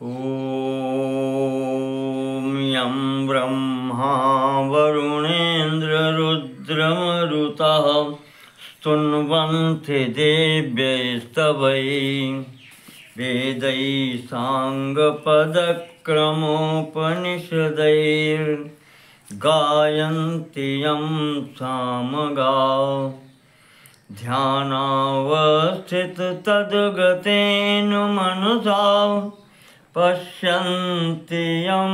ॐ यं ब्रह्मा वरुणेन्द्ररुद्रमरुतः स्तुन्वन्ति देव्यैस्तवैः वेदैः साङ्गपदक्रमोपनिषदैर्गायन्ति यं सामगाः ध्यानावस्थिततद्गतेन मनसा पश्यन्ति यं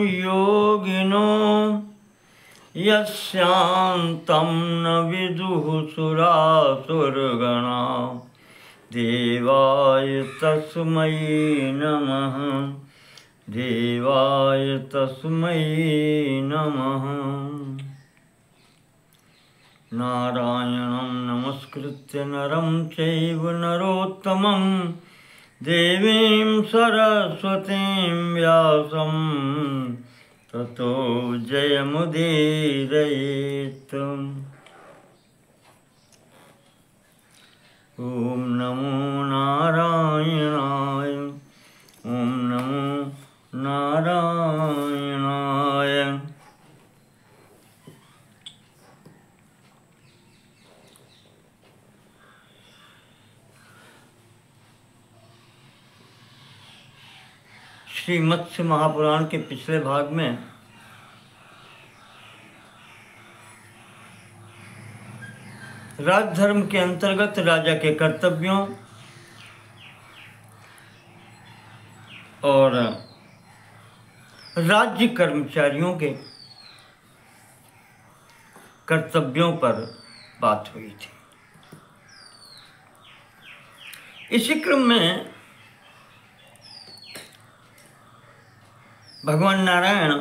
योगिनो यस्यान्तं न विदुः सुरासुरगणा देवाय तस्मै नमः। देवाय तस्मै नमः। नारायणं नमस्कृत्य नरं चैव नरोत्तमं देवीं सरस्वतीं व्यासं ततो जयमुदीरयेत्। ॐ नमो नारायणाय। ॐ नमो नारायणाय। श्री मत्स्य महापुराण के पिछले भाग में राजधर्म के अंतर्गत राजा के कर्तव्यों और राज्य कर्मचारियों के कर्तव्यों पर बात हुई थी। इसी क्रम में भगवान नारायण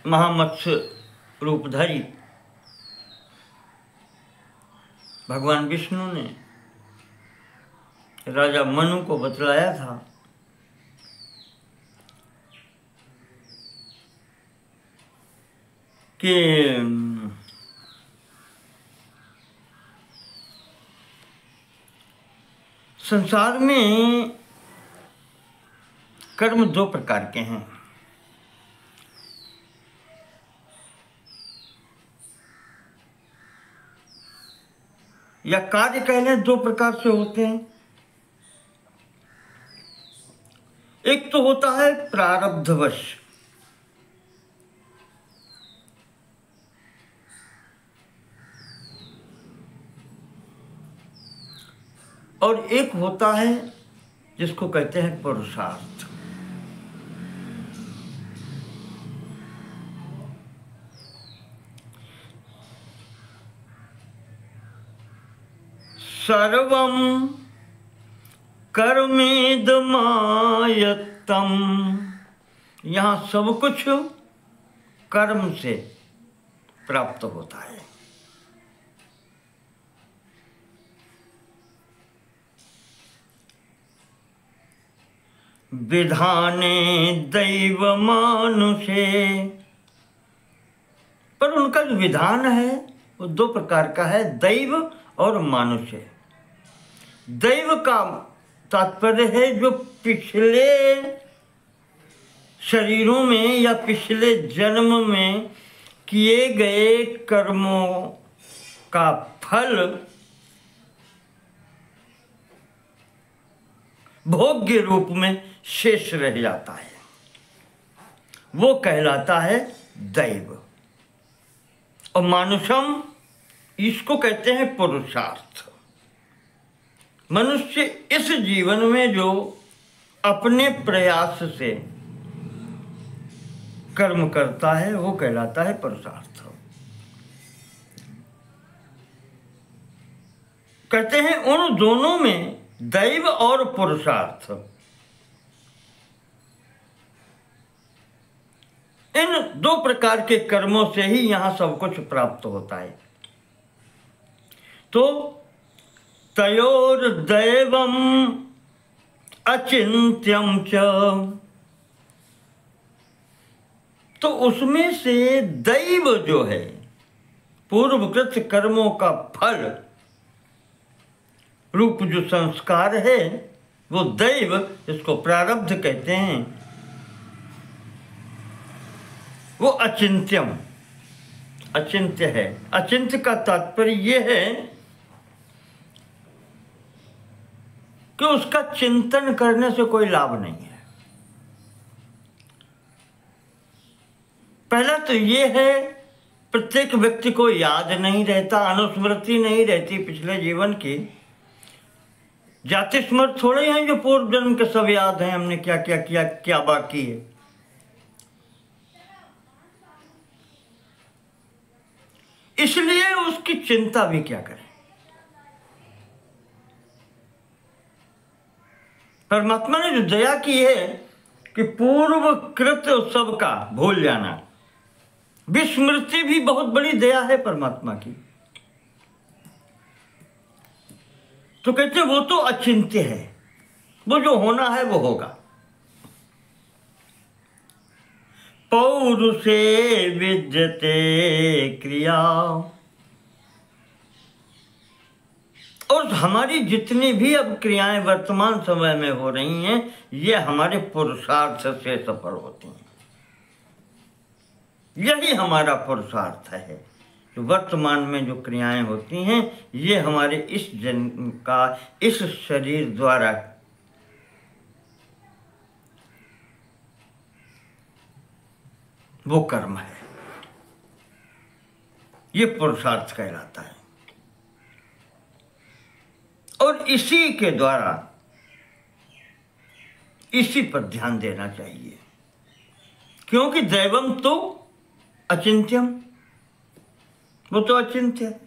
महामत्स्य रूपधारी भगवान विष्णु ने राजा मनु को बतलाया था कि संसार में कर्म दो प्रकार के हैं। या कार्य कह लें, दो प्रकार से होते हैं। एक तो होता है प्रारब्धवश, और एक होता है जिसको कहते हैं पुरुषार्थ। सर्वं कर्मेदमायत्तम, यहाँ सब कुछ कर्म से प्राप्त होता है। विधाने दैवमानुषे, पर उनका जो विधान है वो दो प्रकार का है, दैव और मानुष्य। दैव का तात्पर्य है जो पिछले शरीरों में या पिछले जन्म में किए गए कर्मों का फल भोग्य रूप में शेष रह जाता है, वो कहलाता है दैव। और मानुषम, इसको कहते हैं पुरुषार्थ। मनुष्य इस जीवन में जो अपने प्रयास से कर्म करता है वो कहलाता है पुरुषार्थ। कहते हैं उन दोनों में, दैव और पुरुषार्थ, इन दो प्रकार के कर्मों से ही यहां सब कुछ प्राप्त होता है। तो तयोर्दैवम अचिन्त्यम च, तो उसमें से दैव जो है, पूर्वकृत कर्मों का फल रूप जो संस्कार है वो दैव, इसको प्रारब्ध कहते हैं, वो अचिंत्यम, अचिंत्य है। अचिंत्य का तात्पर्य ये है कि उसका चिंतन करने से कोई लाभ नहीं है। पहला तो ये है, प्रत्येक व्यक्ति को याद नहीं रहता, अनुस्मृति नहीं रहती पिछले जीवन की। जाति स्मृति थोड़े हैं जो पूर्व जन्म के सब याद हैं, हमने क्या क्या किया, क्या बाकी है। इसलिए उसकी चिंता भी क्या करें। परमात्मा ने जो दया की है कि पूर्व कृत सब का भूल जाना, विस्मृति भी बहुत बड़ी दया है परमात्मा की। तो कहते वो तो अचिंत्य है, वो जो होना है वो होगा। पौरुषे विद्यते क्रिया, और हमारी जितनी भी अब क्रियाएं वर्तमान समय में हो रही हैं, ये हमारे पुरुषार्थ से सफल होती हैं। यही हमारा पुरुषार्थ है। जो वर्तमान में जो क्रियाएं होती हैं, ये हमारे इस जन्म का, इस शरीर द्वारा वो कर्म है, ये पुरुषार्थ कहलाता है। और इसी के द्वारा, इसी पर ध्यान देना चाहिए, क्योंकि दैवम तो अचिंत्यम, वो तो अचिंत्य है।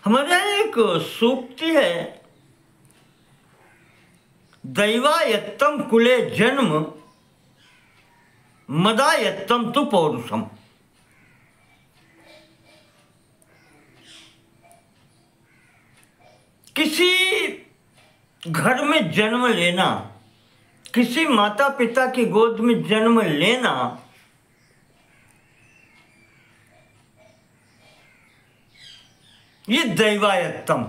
हमारे यहाँ एक सूक्ति है, दैवायत्तम कुले जन्म मदायत्तम तु पौरुषम। किसी घर में जन्म लेना, किसी माता पिता की गोद में जन्म लेना, ये दैवायत्तम,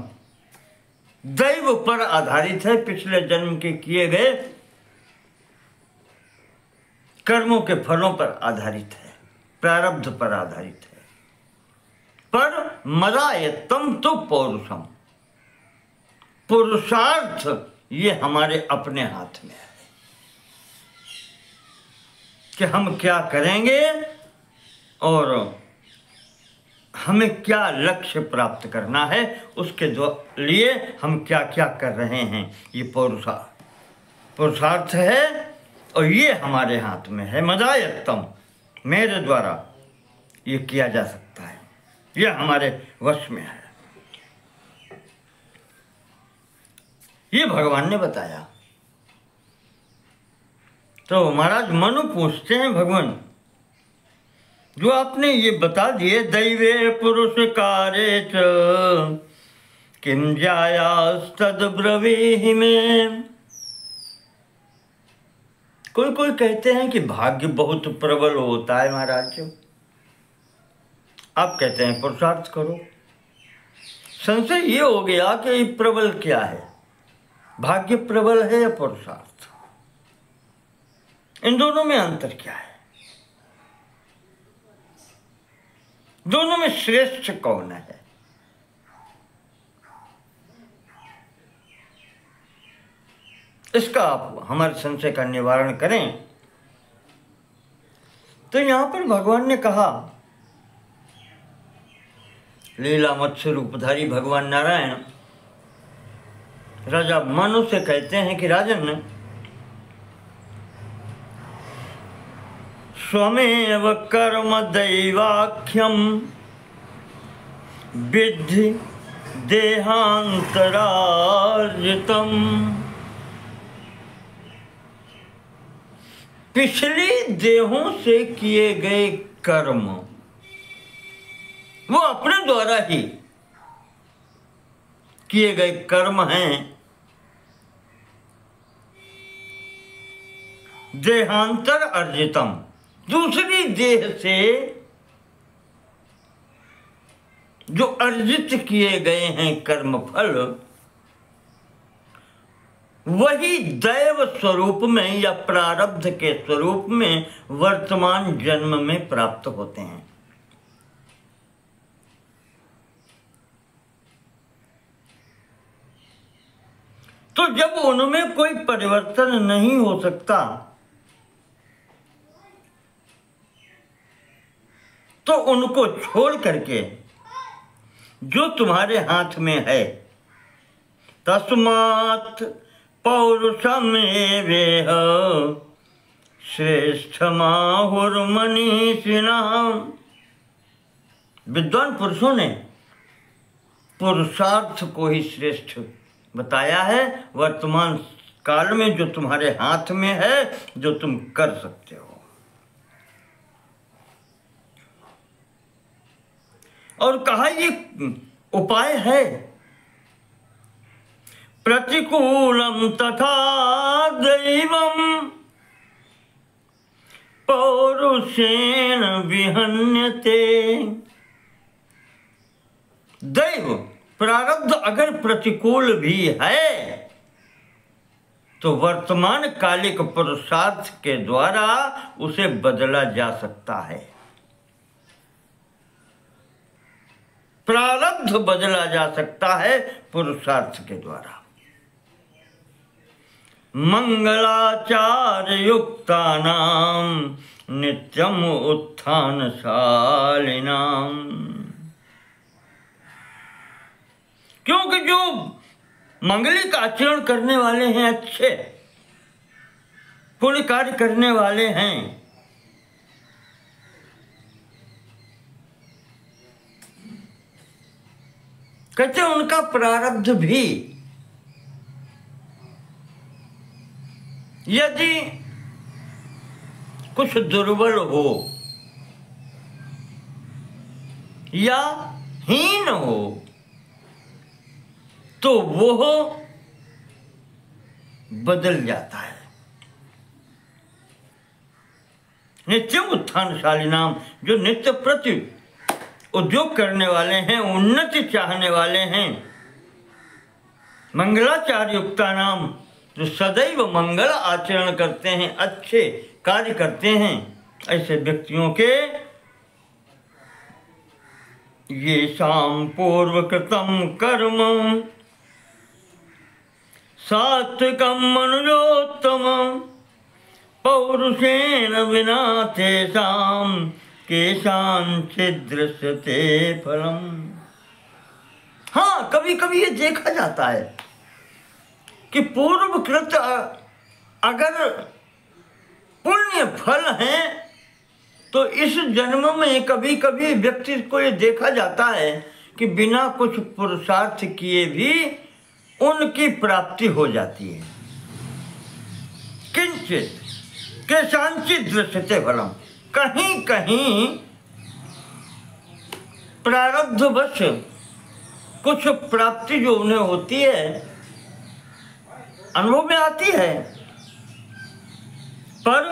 दैव पर आधारित है, पिछले जन्म के किए गए कर्मों के फलों पर आधारित है, प्रारब्ध पर आधारित है। पर मदायत्तम तो पौरुषम, पुरुषार्थ ये हमारे अपने हाथ में है कि हम क्या करेंगे और हमें क्या लक्ष्य प्राप्त करना है, उसके लिए हम क्या क्या कर रहे हैं। ये पुरुषार्थ है और ये हमारे हाथ में है। मदायत्तम, मेरे द्वारा ये किया जा सकता है, ये हमारे वश में है। ये भगवान ने बताया। तो महाराज मनु पूछते हैं, भगवान जो आपने ये बता दिए, दैवे पुरुष कार्ये च किम जायास्तद ब्रवीहि में। कोई कोई कहते हैं कि भाग्य बहुत प्रबल होता है महाराज, आप कहते हैं पुरुषार्थ करो। संशय ये हो गया कि प्रबल क्या है, भाग्य प्रबल है या पुरुषार्थ, इन दोनों में अंतर क्या है, दोनों में श्रेष्ठ कौन है। इसका आप हमारे संशय का निवारण करें। तो यहां पर भगवान ने कहा, लीला मत्स्य रूपधारी भगवान नारायण राजा मनु से कहते हैं कि राजन, स्वमेव कर्म दैवाख्यम विद्धि देहांतरार्जितम। पिछली देहों से किए गए कर्म वो अपने द्वारा ही किए गए कर्म हैं। देहांतर अर्जितम, दूसरी देह से जो अर्जित किए गए हैं कर्म फल, वही दैव स्वरूप में या प्रारब्ध के स्वरूप में वर्तमान जन्म में प्राप्त होते हैं। तो जब उनमें कोई परिवर्तन नहीं हो सकता तो उनको छोड़ करके जो तुम्हारे हाथ में है, तस्मात् पौरुषमेवेह श्रेष्ठमाहुर्मनीषिणः। विद्वान पुरुषों ने पुरुषार्थ को ही श्रेष्ठ बताया है वर्तमान काल में, जो तुम्हारे हाथ में है, जो तुम कर सकते हो। और कहा ये उपाय है, प्रतिकूलम तथा दैवम पौरुषेण विहन्यते। दैव प्रारब्ध अगर प्रतिकूल भी है तो वर्तमान कालिक पुरुषार्थ के द्वारा उसे बदला जा सकता है। प्रारब्ध बदला जा सकता है पुरुषार्थ के द्वारा। मंगलाचार युक्तानाम नित्यम उत्थानशालिनाम। क्योंकि जो मंगलिक आचरण करने वाले हैं, अच्छे पुण्य कार्य करने वाले हैं, कहते हैं उनका प्रारब्ध भी यदि कुछ दुर्बल हो या हीन हो तो वो बदल जाता है। नित्यम उत्थानशाली नाम, जो नित्य प्रति उद्योग करने वाले हैं, उन्नति चाहने वाले हैं। मंगलाचार युक्ता नाम, जो सदैव मंगल आचरण करते हैं, अच्छे कार्य करते हैं, ऐसे व्यक्तियों के ये शाम पूर्वकृतम कर्म सात्विकम मनुजोत्तम पौरुषेण विना तेषां केषांचित् दृश्यते फलम। हाँ, कभी कभी ये देखा जाता है कि पूर्वकृत अगर पुण्य फल है तो इस जन्म में कभी कभी व्यक्ति को ये देखा जाता है कि बिना कुछ पुरुषार्थ किए भी उनकी प्राप्ति हो जाती है। किंचित केषांचित् दृश्यते फलम, कहीं कहीं प्रारब्धवश कुछ प्राप्ति जो उन्हें होती है, अनुभव में आती है, पर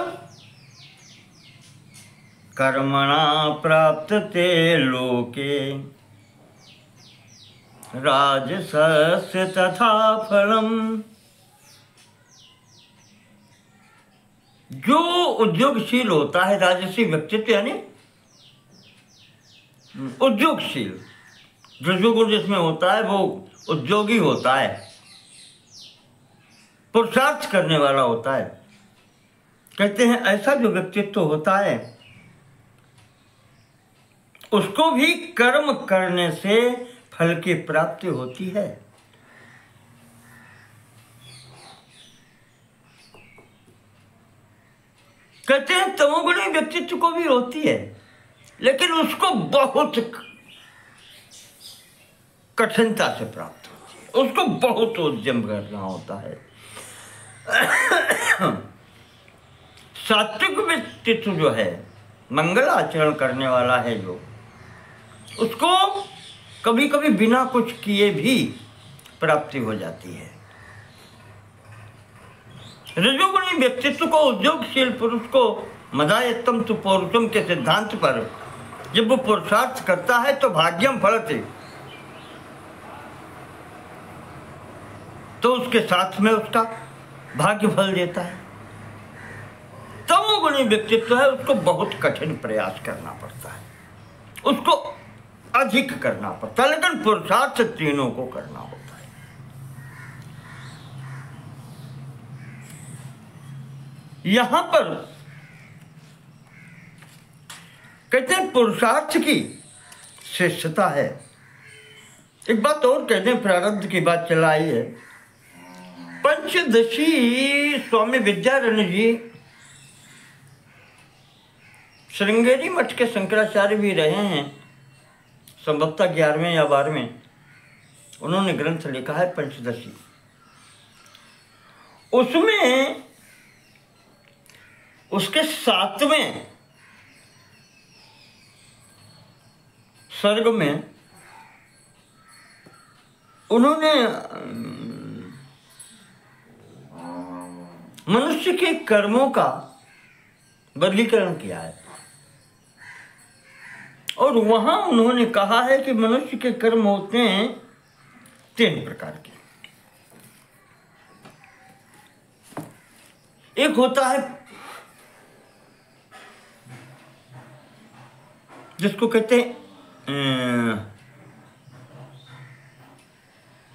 कर्मणा प्राप्तते लोके राजसस्य तथा फलम। जो उद्योगशील होता है, राजसी व्यक्तित्व यानी उद्योगशील, रजोगुण जिसमें होता है वो उद्योगी होता है, पुरुषार्थ करने वाला होता है। कहते हैं ऐसा जो व्यक्तित्व होता है उसको भी कर्म करने से फल की प्राप्ति होती है। कहते हैं तमोगुणी व्यक्तित्व को भी होती है, लेकिन उसको बहुत कठिनता से प्राप्त होती है, उसको बहुत उद्यम करना होता है। सात्विक व्यक्तित्व जो है, मंगल आचरण करने वाला है, जो उसको कभी कभी बिना कुछ किए भी प्राप्ति हो जाती है। रजोगुणी व्यक्तित्व को, उद्योगशील पुरुष को मदायत्तम तु पौरुषम के सिद्धांत पर जब वो पुरुषार्थ करता है तो भाग्यम फलते, तो उसके साथ में उसका भाग्य फल देता है। तमोगुणी व्यक्तित्व है, उसको बहुत कठिन प्रयास करना पड़ता है, उसको अधिक करना पड़ता है, लेकिन पुरुषार्थ तीनों को करना होता है। यहां पर कहते हैं पुरुषार्थ की श्रेष्ठता है। एक बात और कहते हैं, प्रारब्ध की बात चलाई है। पंचदशी स्वामी विद्यारण्य जी श्रृंगेरी मठ के शंकराचार्य भी रहे हैं, संभवतः 11वें या 12वें। उन्होंने ग्रंथ लिखा है पंचदशी। उसमें उसके 7वें सर्ग में उन्होंने मनुष्य के कर्मों का वर्गीकरण किया है, और वहां उन्होंने कहा है कि मनुष्य के कर्म होते हैं 3 प्रकार के। एक होता है जिसको कहते हैं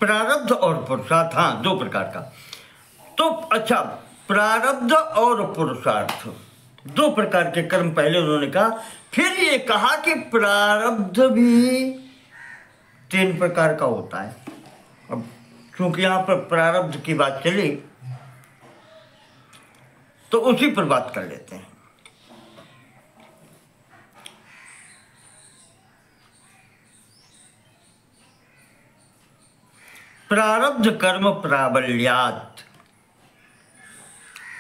प्रारब्ध और पुरुषार्थ। हाँ, 2 प्रकार का। तो अच्छा, प्रारब्ध और पुरुषार्थ 2 प्रकार के कर्म पहले उन्होंने कहा। फिर ये कहा कि प्रारब्ध भी 3 प्रकार का होता है। अब चूंकि यहां पर प्रारब्ध की बात चली तो उसी पर बात कर लेते हैं। प्रारब्ध कर्म प्राबल्यात्।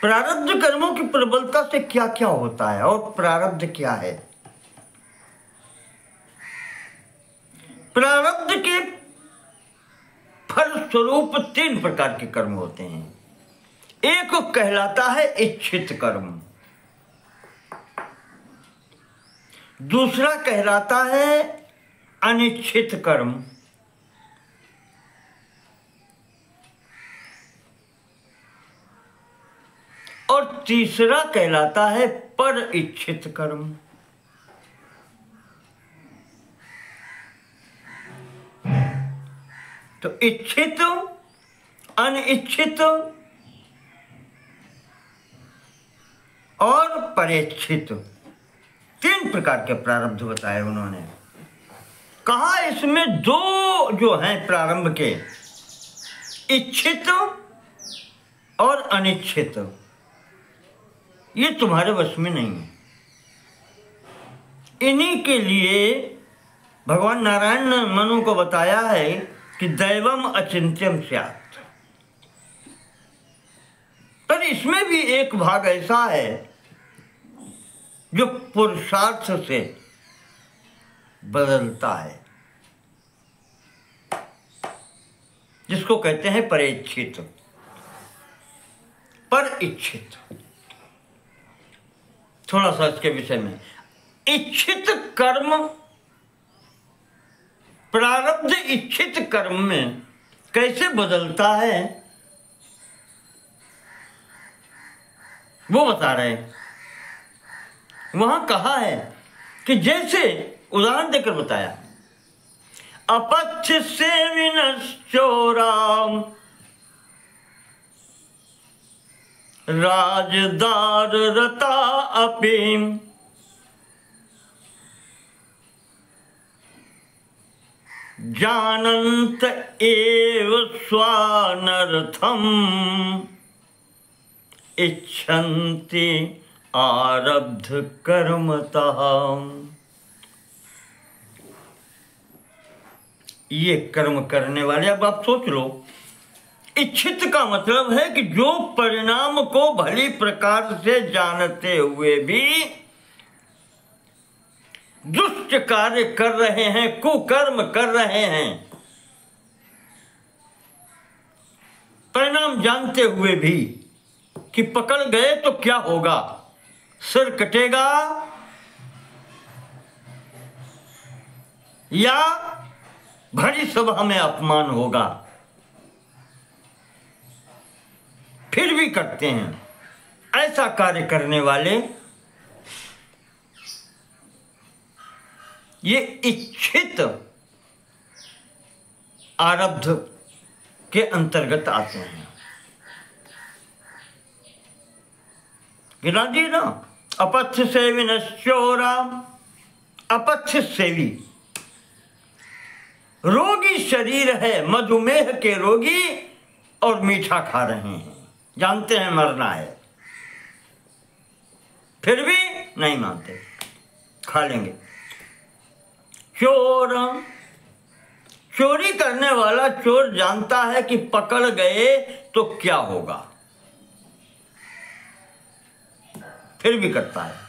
प्रारब्ध कर्मों की प्रबलता से क्या क्या होता है और प्रारब्ध क्या है? प्रारब्ध के फल स्वरूप 3 प्रकार के कर्म होते हैं। एक कहलाता है इच्छित कर्म, दूसरा कहलाता है अनिच्छित कर्म, और तीसरा कहलाता है पर इच्छित कर्म। तो इच्छित, अनिच्छित और परेच्छित 3 प्रकार के प्रारब्ध बताए उन्होंने। कहा इसमें 2 जो हैं प्रारंभ के, इच्छित और अनिच्छित, ये तुम्हारे वश में नहीं है। इन्हीं के लिए भगवान नारायण ने मनु को बताया है कि दैवम अचिंत्यम स्यात्। पर इसमें भी एक भाग ऐसा है जो पुरुषार्थ से बदलता है, जिसको कहते हैं परेच्छित, पर इच्छित। थोड़ा सा इसके विषय में। इच्छित कर्म, प्रारब्ध इच्छित कर्म में कैसे बदलता है वो बता रहे हैं। वहां कहा है कि जैसे उदाहरण देकर बताया, अपथ्य से विनश्चोराम राजदार रता अपीम जानन्त एव स्वानर्थम इच्छन्ति आरब्ध कर्मतः। ये कर्म करने वाले, अब आप सोच लो, इच्छित का मतलब है कि जो परिणाम को भली प्रकार से जानते हुए भी दुष्ट कार्य कर रहे हैं, कुकर्म कर रहे हैं, परिणाम जानते हुए भी कि पकड़ गए तो क्या होगा, सिर कटेगा या भरी सभा में अपमान होगा, फिर भी करते हैं। ऐसा कार्य करने वाले ये इच्छित आरब्ध के अंतर्गत आते हैं। गिना दी ना, अपथ्य सेविनश्चोरा, अपथ्य सेवी रोगी शरीर है, मधुमेह के रोगी और मीठा खा रहे हैं, जानते हैं मरना है, फिर भी नहीं मानते, खा लेंगे। चोर, चोरी करने वाला चोर जानता है कि पकड़ गए तो क्या होगा, फिर भी करता है।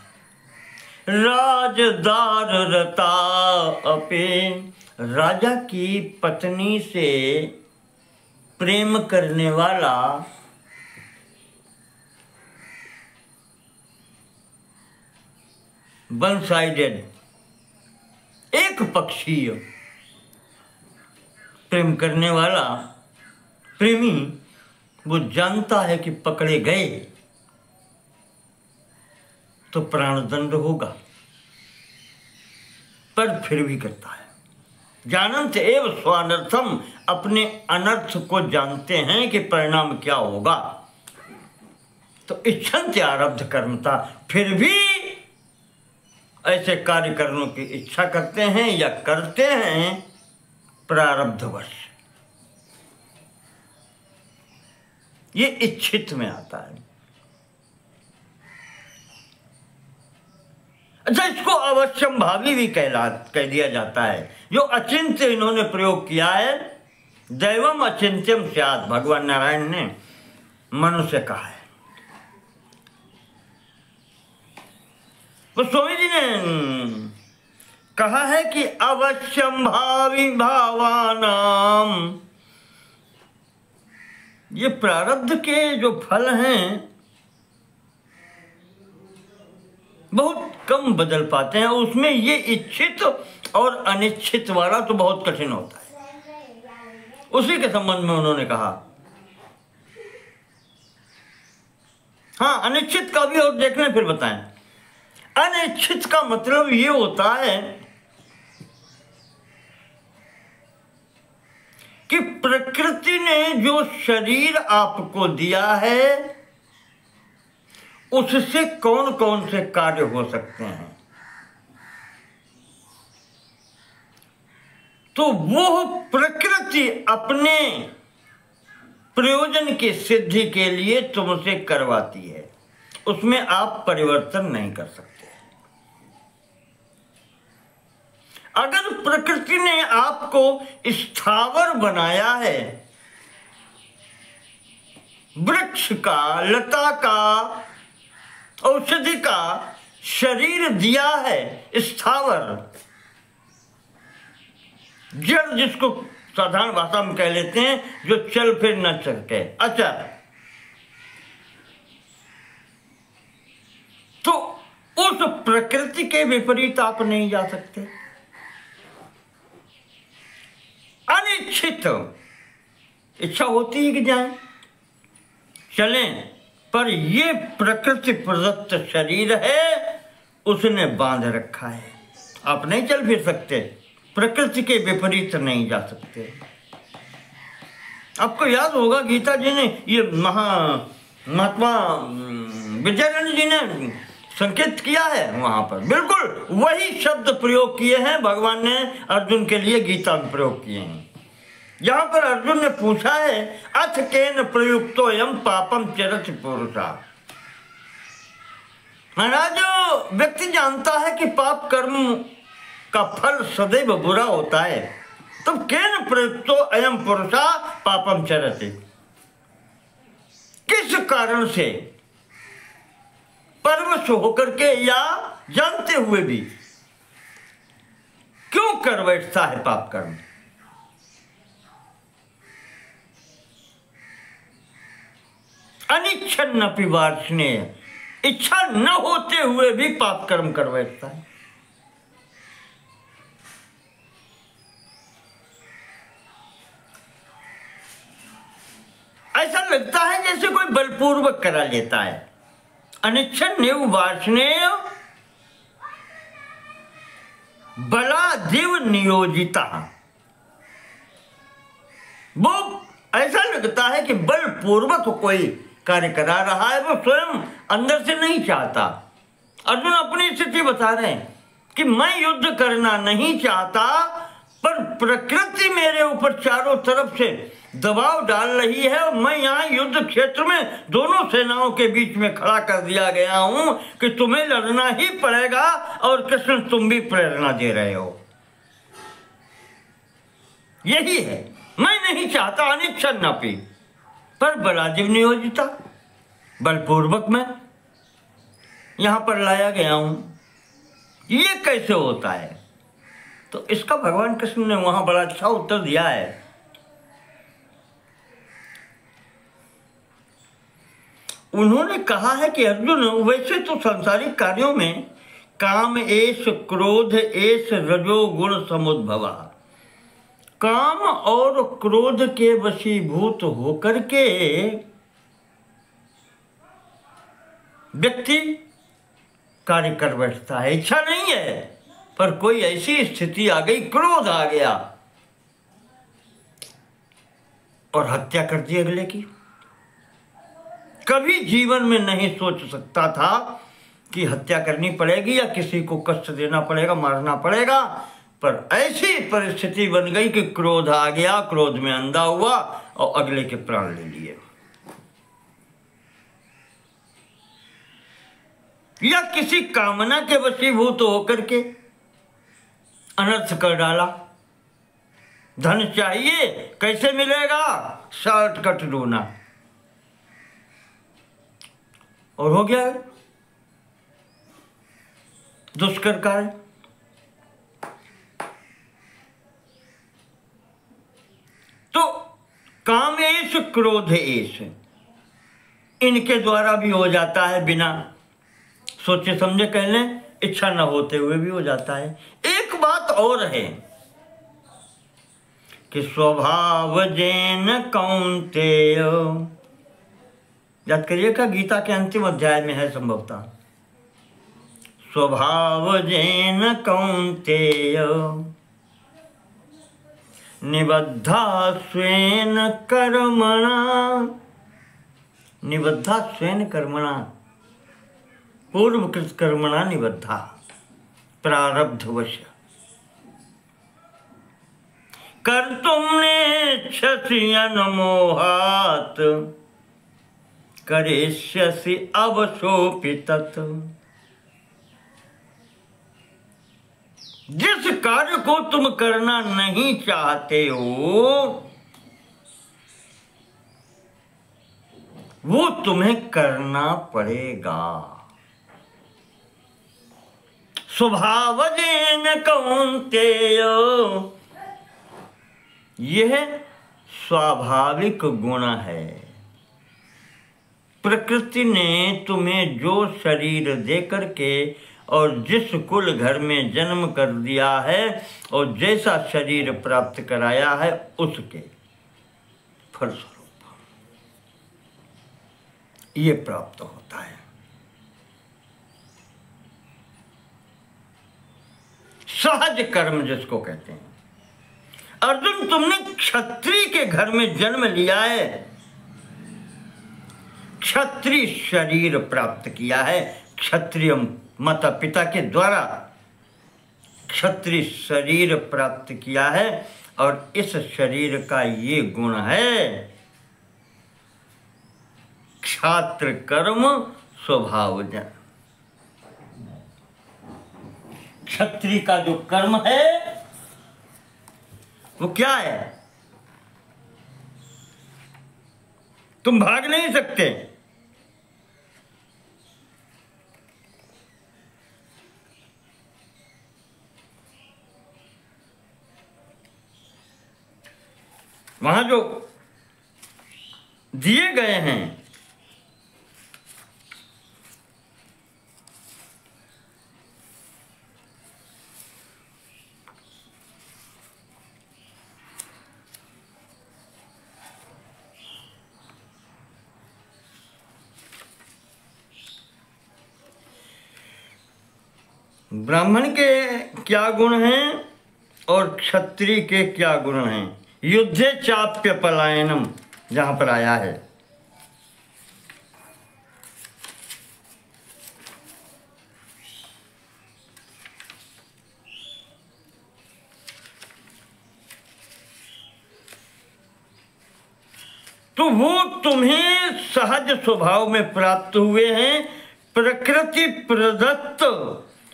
राजदार रता अपे, राजा की पत्नी से प्रेम करने वाला वन साइडेड, एक पक्षीय प्रेम करने वाला प्रेमी, वो जानता है कि पकड़े गए तो प्राणदंड होगा, पर फिर भी करता है। जानन्त एव स्वानर्थम, अपने अनर्थ को जानते हैं कि परिणाम क्या होगा, तो इच्छन्त्य आरब्ध कर्मता, फिर भी ऐसे कार्य करने की इच्छा करते हैं या करते हैं प्रारब्धवश। ये इच्छित में आता है। अच्छा, इसको अवश्यम भावी भी कह दिया जाता है। जो अचिंत्य इन्होंने प्रयोग किया है, दैवम अचिंत्यम स्यात्, भगवान नारायण ने मनु से कहा है। तो स्वामी जी ने कहा है कि अवश्यम भावी भावानाम, ये प्रारब्ध के जो फल हैं बहुत कम बदल पाते हैं, उसमें ये इच्छित और अनिच्छित वाला तो बहुत कठिन होता है। उसी के संबंध में उन्होंने कहा। हाँ, अनिच्छित का भी और देख लें फिर बताएं। अनिच्छित का मतलब ये होता है कि प्रकृति ने जो शरीर आपको दिया है उससे कौन कौन से कार्य हो सकते हैं, तो वो प्रकृति अपने प्रयोजन की सिद्धि के लिए तुमसे करवाती है, उसमें आप परिवर्तन नहीं कर सकते। अगर प्रकृति ने आपको स्थावर बनाया है, वृक्ष का, लता का, औषधि का शरीर दिया है, स्थावर, जड़ जिसको साधारण भाषा में कह लेते हैं, जो चल फिर न सके, अचर, तो उस प्रकृति के विपरीत आप नहीं जा सकते। अनिच्छित इच्छा होती है कि जाएं, चलें, पर ये प्रकृति प्रदत्त शरीर है, उसने बांध रखा है, आप नहीं चल फिर सकते, प्रकृति के विपरीत नहीं जा सकते। आपको याद होगा गीता जी ने ये महात्मा विजयानंद जी ने संकेत किया है, वहां पर बिल्कुल वही शब्द प्रयोग किए हैं भगवान ने अर्जुन के लिए गीता में प्रयोग किए हैं। जहां पर अर्जुन ने पूछा है, अथ केन प्रयुक्तो यम पापम चरति पुरुषा, महाराज जो व्यक्ति जानता है कि पाप कर्म का फल सदैव बुरा होता है, तो केन प्रयुक्तो अयम पुरुषा पापम चरति, किस कारण से, परवश होकर के या जानते हुए भी क्यों कर बैठता है पाप कर्म। अनिच्छन्नपि वार्ष्णेय, इच्छा न होते हुए भी पाप कर्म कर बैठता है। ऐसा लगता है जैसे कोई बलपूर्वक करा लेता है। अनिच्छन्नेव वार्ष्णेय बलादिव नियोजिता। वो ऐसा लगता है कि बलपूर्वक कोई कार्य करा रहा है, वो स्वयं अंदर से नहीं चाहता। अर्जुन अपनी स्थिति बता रहे हैं कि मैं युद्ध करना नहीं चाहता, पर प्रकृति मेरे ऊपर चारों तरफ से दबाव डाल रही है और मैं यहाँ युद्ध क्षेत्र में दोनों सेनाओं के बीच में खड़ा कर दिया गया हूं कि तुम्हें लड़ना ही पड़ेगा, और कृष्ण तुम भी प्रेरणा दे रहे हो। यही है, मैं नहीं चाहता, अनिच्छन्नपि, पर बलादिव नियोजिता, बलपूर्वक मैं यहां पर लाया गया हूं। ये कैसे होता है? तो इसका भगवान कृष्ण ने वहां बड़ा अच्छा उत्तर दिया है। उन्होंने कहा है कि अर्जुन, वैसे तो सांसारिक कार्यों में काम एष क्रोध एष रजोगुण समुद्भवा, काम और क्रोध के वशीभूत होकर के व्यक्ति कार्य कर बैठता है। इच्छा नहीं है, पर कोई ऐसी स्थिति आ गई, क्रोध आ गया और हत्या कर दी अगले की। कभी जीवन में नहीं सोच सकता था कि हत्या करनी पड़ेगी या किसी को कष्ट देना पड़ेगा, मारना पड़ेगा, पर ऐसी परिस्थिति बन गई कि क्रोध आ गया, क्रोध में अंधा हुआ और अगले के प्राण ले लिए। या किसी कामना के वशीभूत होकर के अनर्थ कर डाला। धन चाहिए, कैसे मिलेगा? शॉर्टकट ढूंढा और हो गया दुष्कर कार्य। तो कामेश क्रोधेश, इनके द्वारा भी हो जाता है, बिना सोचे समझे कह लें, इच्छा न होते हुए भी हो जाता है। एक बात और है कि स्वभाव जैन कौन्तेय, याद करिएगा गीता के अंतिम अध्याय में है संभवतः, स्वभाव जैन कौन्तेय निबद्धा स्वेन कर्मणा, निबद्धा स्वेन कर्मणा, पूर्वकृत कर्मणा निबद्धा, प्रारब्धवश कर्तुम नेच्छसि अनमोहात् करिष्यसि अवशोऽपि तत्। जिस कार्य को तुम करना नहीं चाहते हो वो तुम्हें करना पड़ेगा। स्वभावजेन कौन्तेय, यह स्वाभाविक गुण है। प्रकृति ने तुम्हें जो शरीर दे करके और जिस कुल घर में जन्म कर दिया है और जैसा शरीर प्राप्त कराया है, उसके फलस्वरूप ये प्राप्त होता है। सहज कर्म जिसको कहते हैं। अर्जुन, तुमने क्षत्रिय के घर में जन्म लिया है, क्षत्रिय शरीर प्राप्त किया है, क्षत्रिय माता पिता के द्वारा क्षत्रिय शरीर प्राप्त किया है, और इस शरीर का ये गुण है क्षात्र कर्म स्वभावजन। क्षत्रिय का जो कर्म है वो क्या है? तुम भाग नहीं सकते। वहां जो दिए गए हैं ब्राह्मण के क्या गुण हैं और क्षत्रिय के क्या गुण हैं। युद्धे चाप्य पलायनम जहां पर आया है, तो वो तुम्हें सहज स्वभाव में प्राप्त हुए हैं। प्रकृति प्रदत्त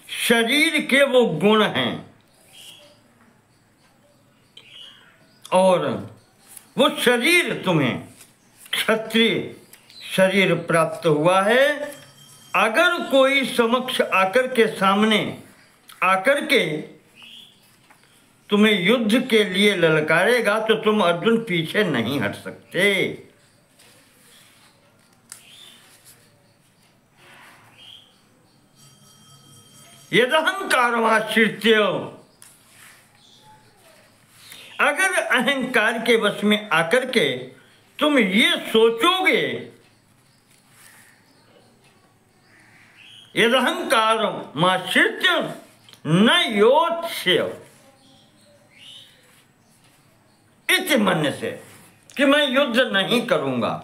शरीर के वो गुण हैं और वो शरीर तुम्हें क्षत्रिय शरीर प्राप्त हुआ है। अगर कोई समक्ष आकर के सामने आकर के तुम्हें युद्ध के लिए ललकारेगा तो तुम अर्जुन पीछे नहीं हट सकते। यदहंकारमाश्रित्य, अगर अहंकार के वश में आकर के तुम ये सोचोगे, यदहंकारमाश्रित्य न योत्स्य इति मन से, कि मैं युद्ध नहीं करूंगा,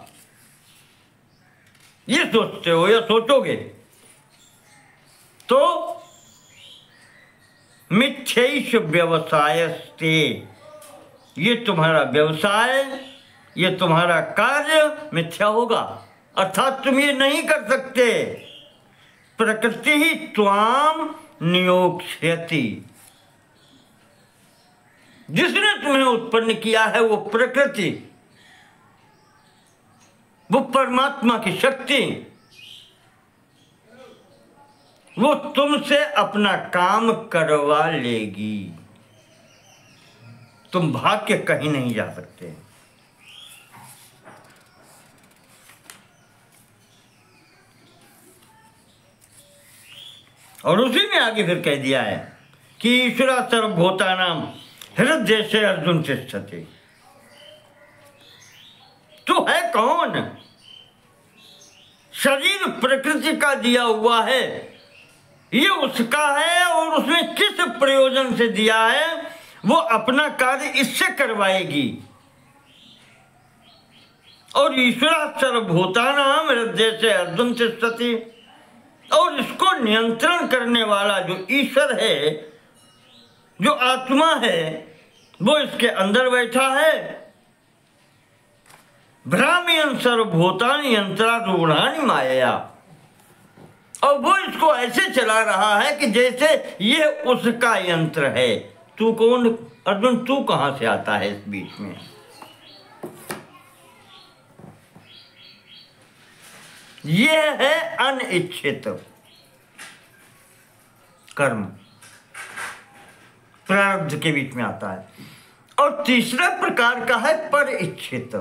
ये सोचते हो या सोचोगे तो मिथ्यैष व्यवसायस्ते, ये तुम्हारा व्यवसाय, ये तुम्हारा कार्य मिथ्या होगा, अर्थात तुम ये नहीं कर सकते। प्रकृति ही त्वाम नियोक्ष्यति, जिसने तुम्हें उत्पन्न किया है वो प्रकृति, वो परमात्मा की शक्ति, वो तुमसे अपना काम करवा लेगी। तुम भाग के कहीं नहीं जा सकते। और उसी में आगे फिर कह दिया है कि ईश्वरा सर्वभूतानां हृदय से अर्जुन तिष्ठति। तू है कौन? शरीर प्रकृति का दिया हुआ है, ये उसका है और उसने किस प्रयोजन से दिया है वो अपना कार्य इससे करवाएगी। और ईश्वरा सर्वभूतानां हृदय से अर्जुन तिष्ठति, और इसको नियंत्रण करने वाला जो ईश्वर है, जो आत्मा है, वो इसके अंदर बैठा है। भ्राम्यन् सर्वभूतानि यंत्रारूढ़ानि मायया, और वो इसको ऐसे चला रहा है कि जैसे ये उसका यंत्र है। तू कौन अर्जुन? तू कहां से आता है इस बीच में? ये है अनिच्छित कर्म, प्रारब्ध के बीच में आता है। और तीसरा प्रकार का है पर इच्छित,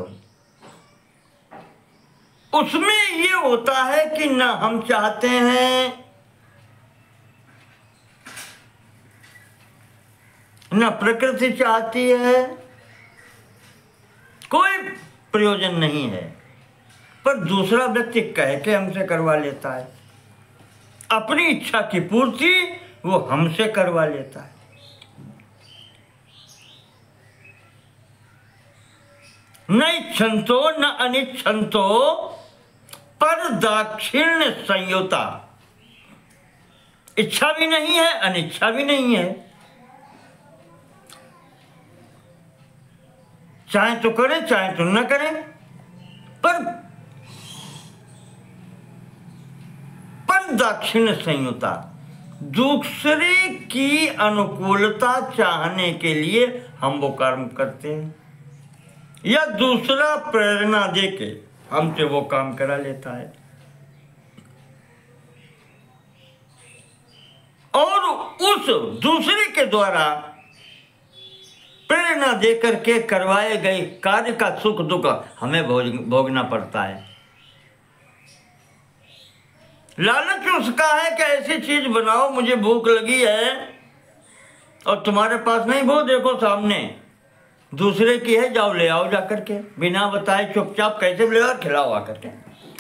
उसमें ये होता है कि ना हम चाहते हैं ना प्रकृति चाहती है, कोई प्रयोजन नहीं है, पर दूसरा व्यक्ति कह के हमसे करवा लेता है। अपनी इच्छा की पूर्ति वो हमसे करवा लेता है। न इच्छन्तो न अनिच्छन्तो पर दाक्षिण्य संयुता, इच्छा भी नहीं है अनिच्छा भी नहीं है, चाहे तो करें चाहे तो न करें, पर दाक्षिण्य संयुता, दूसरे की अनुकूलता चाहने के लिए हम वो कर्म करते हैं, या दूसरा प्रेरणा देके हमसे वो काम करा लेता है। और उस दूसरे के द्वारा प्रेरणा देकर के करवाए गए कार्य का सुख दुख हमें भोगना पड़ता है। लालच उसका है कि ऐसी चीज बनाओ, मुझे भूख लगी है और तुम्हारे पास नहीं, वो देखो सामने दूसरे की है, जाओ ले आओ जाकर के, बिना बताए चुपचाप कैसे भी ले आओ, खिलाओ आकर के,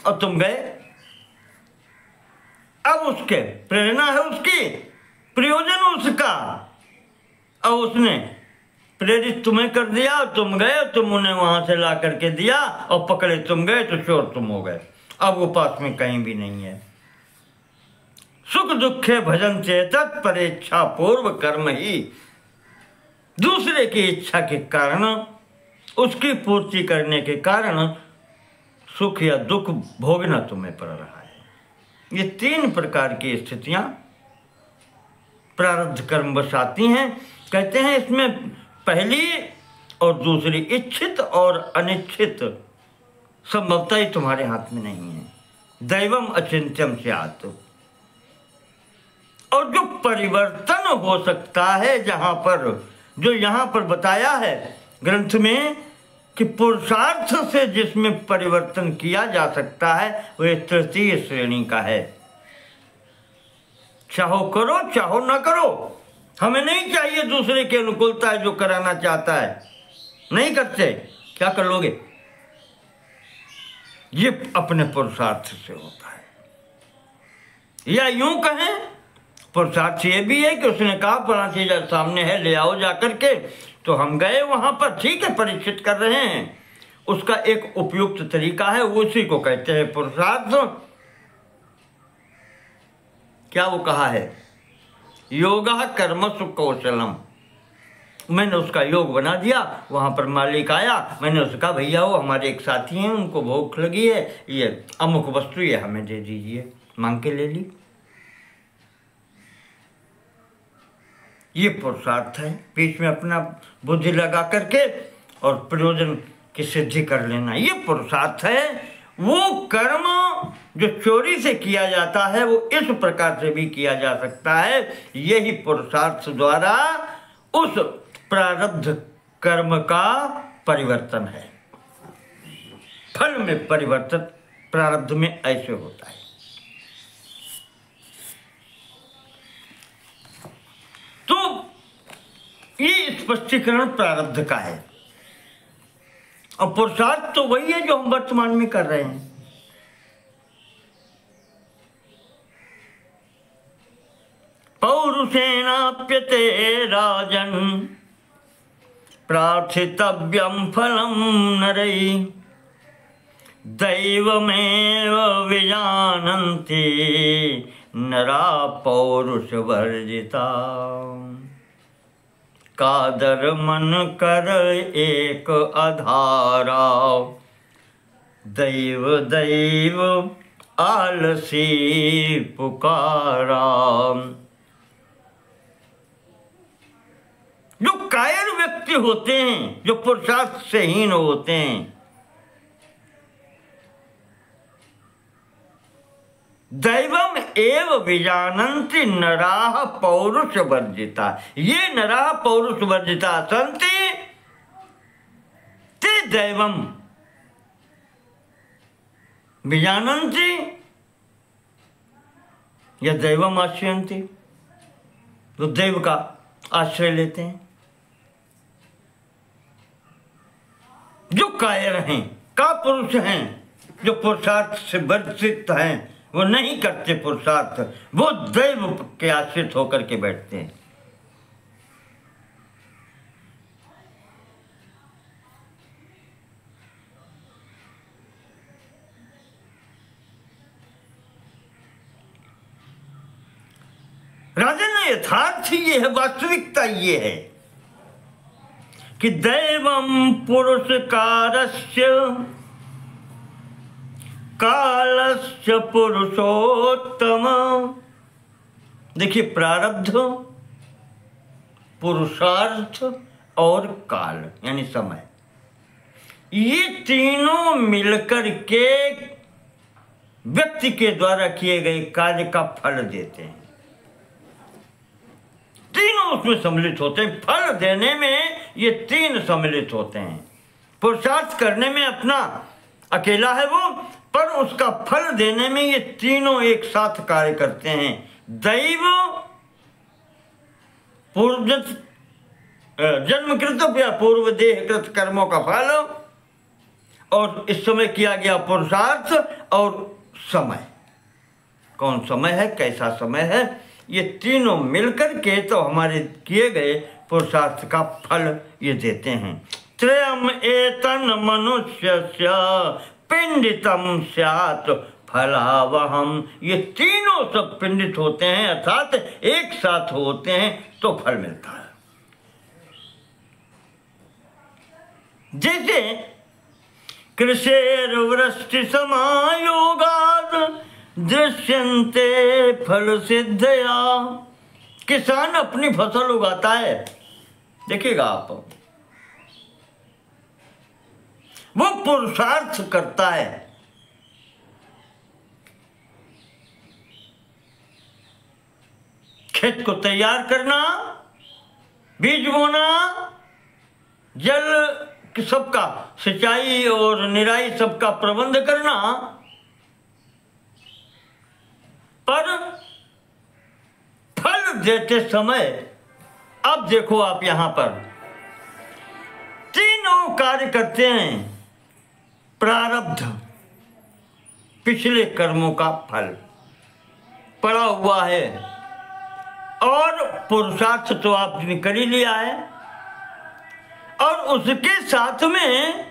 और तुम गए। अब उसके प्रेरणा है उसकी, प्रयोजन उसका, और उसने प्रेरित तुम्हें कर दिया, तुम गए, तुम उन्हें वहां से ला करके दिया, और पकड़े तुम गए तो चोर तुम हो गए। अब वो पास में कहीं भी नहीं है। सुख दुखे भजन चेतत परेच्छा पूर्व कर्म ही, दूसरे की इच्छा के कारण, उसकी पूर्ति करने के कारण सुख या दुख भोगना तुम्हें पड़ रहा है। ये 3 प्रकार की स्थितियां प्रारब्ध कर्म बस आती हैं। कहते हैं इसमें पहली और दूसरी, इच्छित और अनिच्छित, संभवतः ही तुम्हारे हाथ में नहीं है। दैवम अचिंत्यम स्यात्। और जो परिवर्तन हो सकता है, जहां पर, जो यहां पर बताया है ग्रंथ में कि पुरुषार्थ से जिसमें परिवर्तन किया जा सकता है, वह तृतीय श्रेणी का है। चाहो करो चाहो ना करो, हमें नहीं चाहिए दूसरे की अनुकूलता है। जो कराना चाहता है नहीं करते, क्या कर लोगे? ये अपने पुरुषार्थ से होता है। या यूं कहें, पुरुषार्थ ये भी है कि उसने कहा फलां चीज सामने है, ले आओ जाकर के, तो हम गए वहां पर, ठीक है, परीक्षित कर रहे हैं। उसका एक उपयुक्त तरीका है, उसी को कहते हैं पुरुषार्थ। क्या वो कहा है? योगा कर्मसु कौशलम। मैंने उसका योग बना दिया। वहां पर मालिक आया, मैंने उसका कहा भैया वो हमारे एक साथी हैं, उनको भूख लगी है, ये अमुक वस्तु ये हमें दे दीजिए, मांग के ले ली। ये पुरुषार्थ है, बीच में अपना बुद्धि लगा करके और प्रयोजन की सिद्धि कर लेना, ये पुरुषार्थ है। वो कर्म जो चोरी से किया जाता है, वो इस प्रकार से भी किया जा सकता है। यही पुरुषार्थ द्वारा उस प्रारब्ध कर्म का परिवर्तन है। फल में परिवर्तन प्रारब्ध में ऐसे होता है। तो ये स्पष्टीकरण प्रारब्ध का है। और पुरुषार्थ तो वही है जो हम वर्तमान में कर रहे हैं। पौरुषेणाप्यते राजन प्रार्थितव्यम फलम नरैः दैवमेव विजानन्ति नरा पौरुष वर्जिता। कादर मन कर एक आधारा दैव दैव आलसी पुकारा। जो कायर व्यक्ति होते हैं, जो पुरुषार्थ से हीन होते हैं, दैवम एव विजानन्ति नराः पौरुष वर्जिता। ये नराः पौरुष वर्जिता सन्ति ते दैवम विजानन्ति या दैवम आश्रयन्ति। तो दैव का आश्रय लेते हैं। जो कायर हैं, का पुरुष हैं, जो पुरुषार्थ से वर्जित हैं, वो नहीं करते पुरुषार्थ, वो दैव के आश्रित होकर के बैठते हैं। राजन, यथार्थ ये है, वास्तविकता ये है कि दैवम पुरुषकारस्य कालस्य पुरुषोत्तम। देखिए, प्रारब्ध, पुरुषार्थ और काल यानी समय, ये तीनों मिलकर के व्यक्ति के द्वारा किए गए कार्य का फल देते हैं। तीनों उसमें सम्मिलित होते हैं। फल देने में ये 3 सम्मिलित होते हैं। पुरुषार्थ करने में अपना अकेला है वो, पर उसका फल देने में ये तीनों एक साथ कार्य करते हैं। दैव पूर्व जन्मकृत या पूर्व देहकृत कर्मों का फल, और इस समय किया गया पुरुषार्थ, और समय। कौन समय है, कैसा समय है, ये तीनों मिलकर के तो हमारे किए गए पुरुषार्थ का फल ये देते हैं। त्रयम एतन मनुष्यस्य पिंडितम स्यात् फलावहम, ये तीनों सब पिंडित होते हैं अर्थात एक साथ होते हैं तो फल मिलता है। जैसे कृषेर्वृष्टि समायोगाद दृश्यन्ते फल सिद्धया, किसान अपनी फसल उगाता है, देखिएगा आप, वो पुरुषार्थ करता है, खेत को तैयार करना, बीज बोना, जल सबका सिंचाई और निराई सबका प्रबंध करना, पर फल देते समय अब देखो आप यहां पर तीनों कार्य करते हैं। प्रारब्ध, पिछले कर्मों का फल पड़ा हुआ है, और पुरुषार्थ तो आपने कर ही लिया है, और उसके साथ में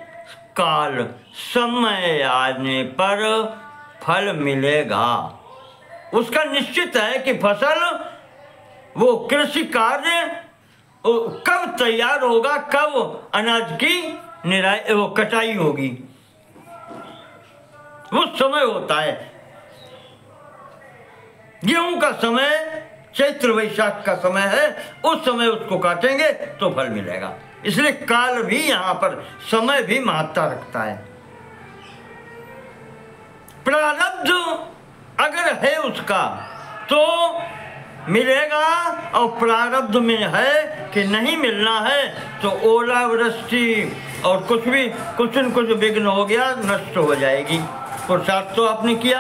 काल, समय आने पर फल मिलेगा। उसका निश्चित है कि फसल, वो कृषि कार्य कब तैयार होगा, कब अनाज की निराई वो कटाई होगी, वो समय होता है। गेहूं का समय चैत्र वैशाख का समय है, उस समय उसको काटेंगे तो फल मिलेगा। इसलिए काल भी यहां पर, समय भी महत्ता रखता है। प्रारब्ध अगर है उसका तो मिलेगा, और प्रारब्ध में है कि नहीं मिलना है तो ओलावृष्टि और कुछ न कुछ विघ्न हो गया, नष्ट हो जाएगी। पुरुषार्थ तो आपने किया,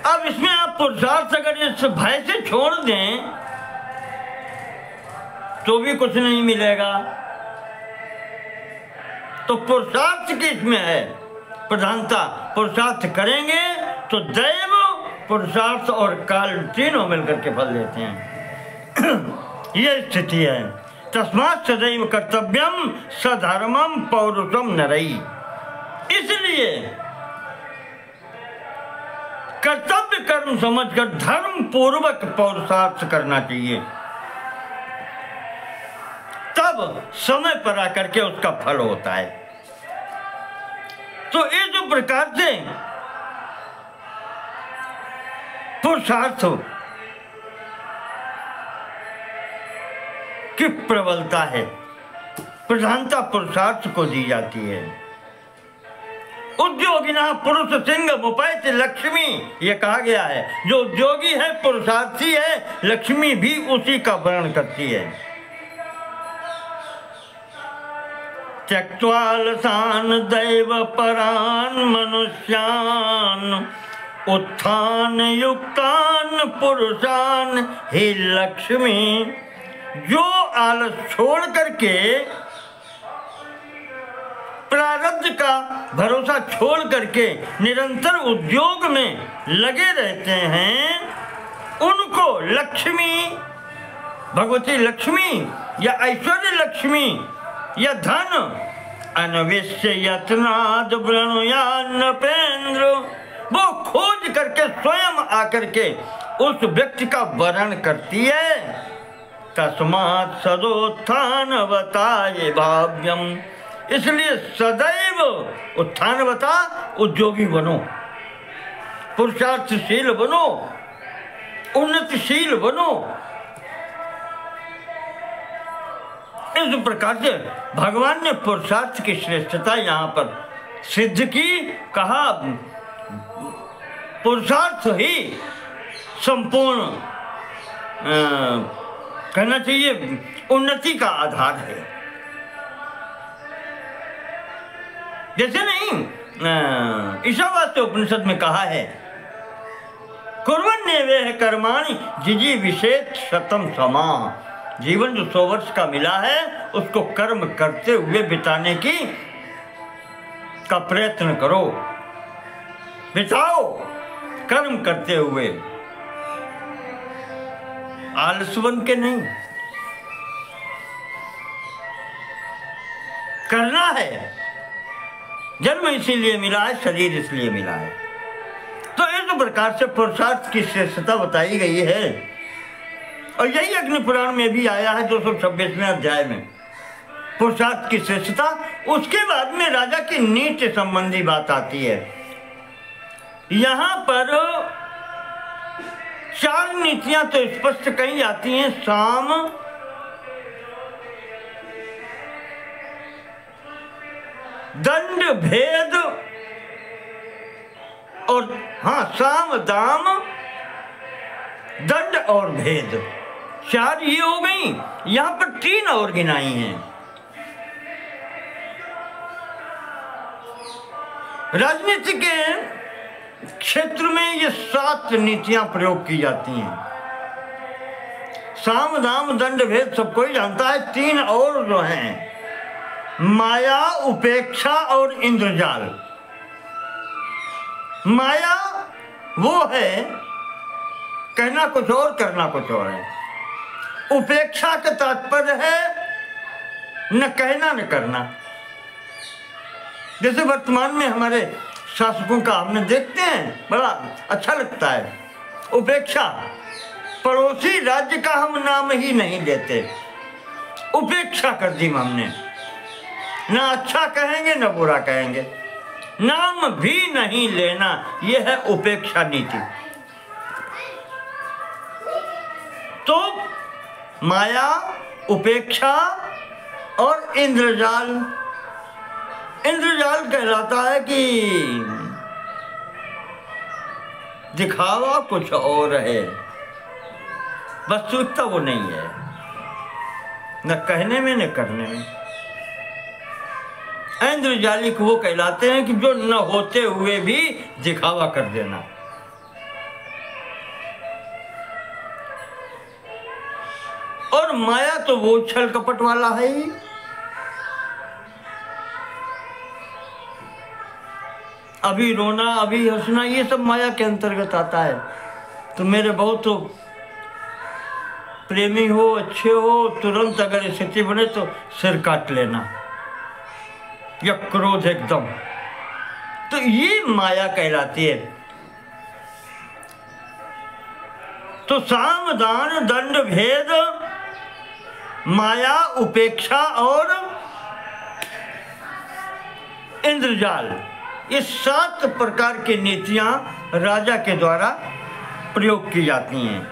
अब इसमें आप पुरुषार्थ अगर इस भय से छोड़ दें तो भी कुछ नहीं मिलेगा। तो पुरुषार्थ किसमें है प्रधानता, पुरुषार्थ करेंगे तो दैव, पुरुषार्थ और काल तीनों मिलकर के फल देते हैं। यह स्थिति है। तस्मात् सदैव कर्तव्यम सधर्मम पौरुषम नरई, इसलिए कर्तव्य कर्म समझकर धर्म पूर्वक पुरुषार्थ करना चाहिए, तब समय पर आकर के उसका फल होता है। तो इस प्रकार से पुरुषार्थ की प्रबलता है, प्रधानता पुरुषार्थ को दी जाती है। उद्योगिना पुरुष सिंह उपैत लक्ष्मी, ये कहा गया है, जो उद्योगी है पुरुषार्थी है, लक्ष्मी भी उसी का वर्ण करती है। त्यक्त्वालसान दैव परान मनुष्यान उत्थान युक्तान पुरुषान हे लक्ष्मी, जो आलस छोड़ करके, प्रारब्ध का भरोसा छोड़ करके निरंतर उद्योग में लगे रहते हैं, उनको लक्ष्मी, भगवती लक्ष्मी या ऐश्वर्य लक्ष्मी या धन, अनविश्य यत्नाद वृणुया नपेंद्र, वो खोज करके स्वयं आकर के उस व्यक्ति का वर्ण करती है। तस्मात् सदोत्थानवताये भाव्यम, इसलिए सदैव उत्थानवता, उद्योगी बनो, पुरुषार्थशील बनो, उन्नतिशील बनो। इस प्रकार से भगवान ने पुरुषार्थ की श्रेष्ठता यहाँ पर सिद्ध की। कहा पुरुषार्थ ही संपूर्ण कहना चाहिए उन्नति का आधार है। जैसे नहीं ईशावास्य उपनिषद में कहा है, कुर्वन्नेवेह कर्माणि जिजी विशेष शतम समा, जीवन जो 100 वर्ष का मिला है उसको कर्म करते हुए बिताने का प्रयत्न करो, बिताओ कर्म करते हुए। आलस बन के नहीं, करना है। जन्म इसीलिए मिला है, शरीर इसलिए मिला है। तो इस प्रकार से पुरुषार्थ की श्रेष्ठता बताई गई है और यही अग्नि पुराण में भी आया है 226वें अध्याय में, पुरुषार्थ की श्रेष्ठता। उसके बाद में राजा की नीति संबंधी बात आती है। यहां पर 4 नीतियां तो स्पष्ट कही जाती हैं, साम, दंड, भेद और साम, दाम, दंड और भेद, 4 ये हो गई। यहां पर 3 और गिनाई हैं। राजनीति के क्षेत्र में ये 7 नीतियां प्रयोग की जाती हैं। साम, दाम, दंड, भेद सब कोई जानता है। 3 और जो हैं, माया, उपेक्षा और इंद्रजाल। माया वो है कहना कुछ और करना कुछ और है। उपेक्षा का तात्पर्य है न कहना न करना। जैसे वर्तमान में हमारे शासकों का हमने देखते हैं, बड़ा अच्छा लगता है। उपेक्षा, पड़ोसी राज्य का हम नाम ही नहीं लेते, उपेक्षा कर दी हमने। ना अच्छा कहेंगे न बुरा कहेंगे, नाम भी नहीं लेना, यह है उपेक्षा नीति। तो माया, उपेक्षा और इंद्रजाल। इंद्रजाल कहलाता है कि दिखावा कुछ और है, वास्तविकता वो नहीं है, न कहने में न करने में। इंद्रजालिक वो कहलाते हैं कि जो न होते हुए भी दिखावा कर देना। और माया तो वो छल कपट वाला है ही। अभी रोना, अभी हंसना, ये सब माया के अंतर्गत आता है। तो मेरे बहुत तो प्रेमी हो, अच्छे हो, तुरंत अगर स्थिति बने तो सिर काट लेना या क्रोध एकदम, तो ये माया कहलाती है। तो साम, दान, दंड, भेद, माया, उपेक्षा और इंद्रजाल, ये 7 प्रकार की नीतियां राजा के द्वारा प्रयोग की जाती हैं।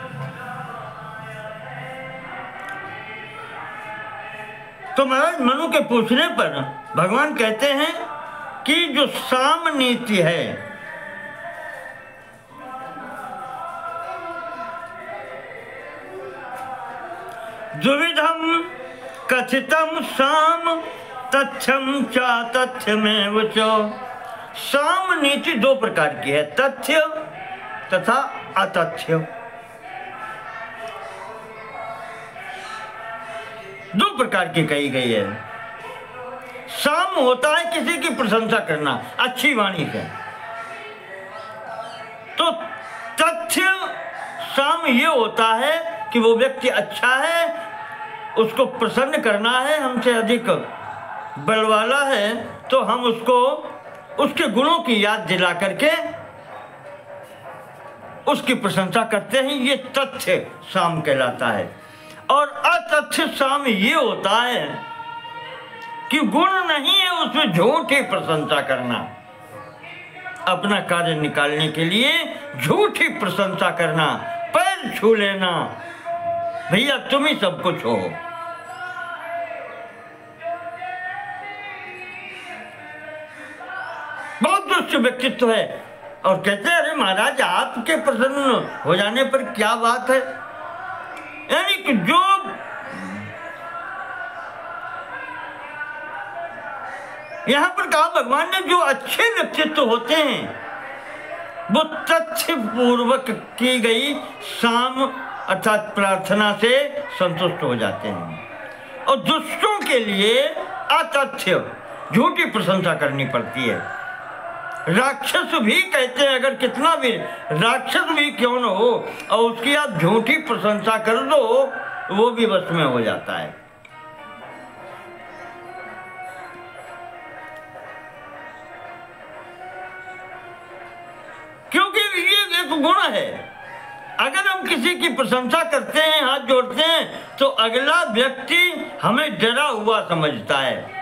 तो महाराज मनु के पूछने पर भगवान कहते हैं कि जो साम नीति है, द्विविधम कथितम साम तथ्यम चा तथ्यमेव च। साम नीति 2 प्रकार की है, तथ्य तथा अतथ्य। 2 प्रकार की कही गई है। साम होता है किसी की प्रशंसा करना अच्छी वाणी से। तो तथ्य साम ये होता है कि वो व्यक्ति अच्छा है, उसको प्रसन्न करना है, हमसे अधिक बल वाला है, तो हम उसको उसके गुणों की याद दिला करके उसकी प्रशंसा करते हैं। ये तथ्य साम कहलाता है। और अतथ्य साम ये होता है कि गुण नहीं है, उसमें झूठी प्रशंसा करना, अपना कार्य निकालने के लिए झूठी प्रशंसा करना, पैर छू लेना, भैया तुम ही सब कुछ हो। बहुत दुष्ट व्यक्तित्व है। और कहते हैं अरे महाराज आपके प्रसन्न हो जाने पर क्या बात है। यानी कि जो यहां पर कहा भगवान ने, जो अच्छे व्यक्तित्व होते हैं वो तथ्य पूर्वक की गई साम अर्थात प्रार्थना से संतुष्ट हो जाते हैं। और दुष्टों के लिए अतथ्य झूठी प्रशंसा करनी पड़ती है। राक्षस भी कहते हैं, अगर कितना भी राक्षस भी क्यों न हो और उसकी आप झूठी प्रशंसा कर दो, वो भी वश में हो जाता है। क्योंकि ये एक गुण है, अगर हम किसी की प्रशंसा करते हैं, हाथ जोड़ते हैं, तो अगला व्यक्ति हमें डरा हुआ समझता है।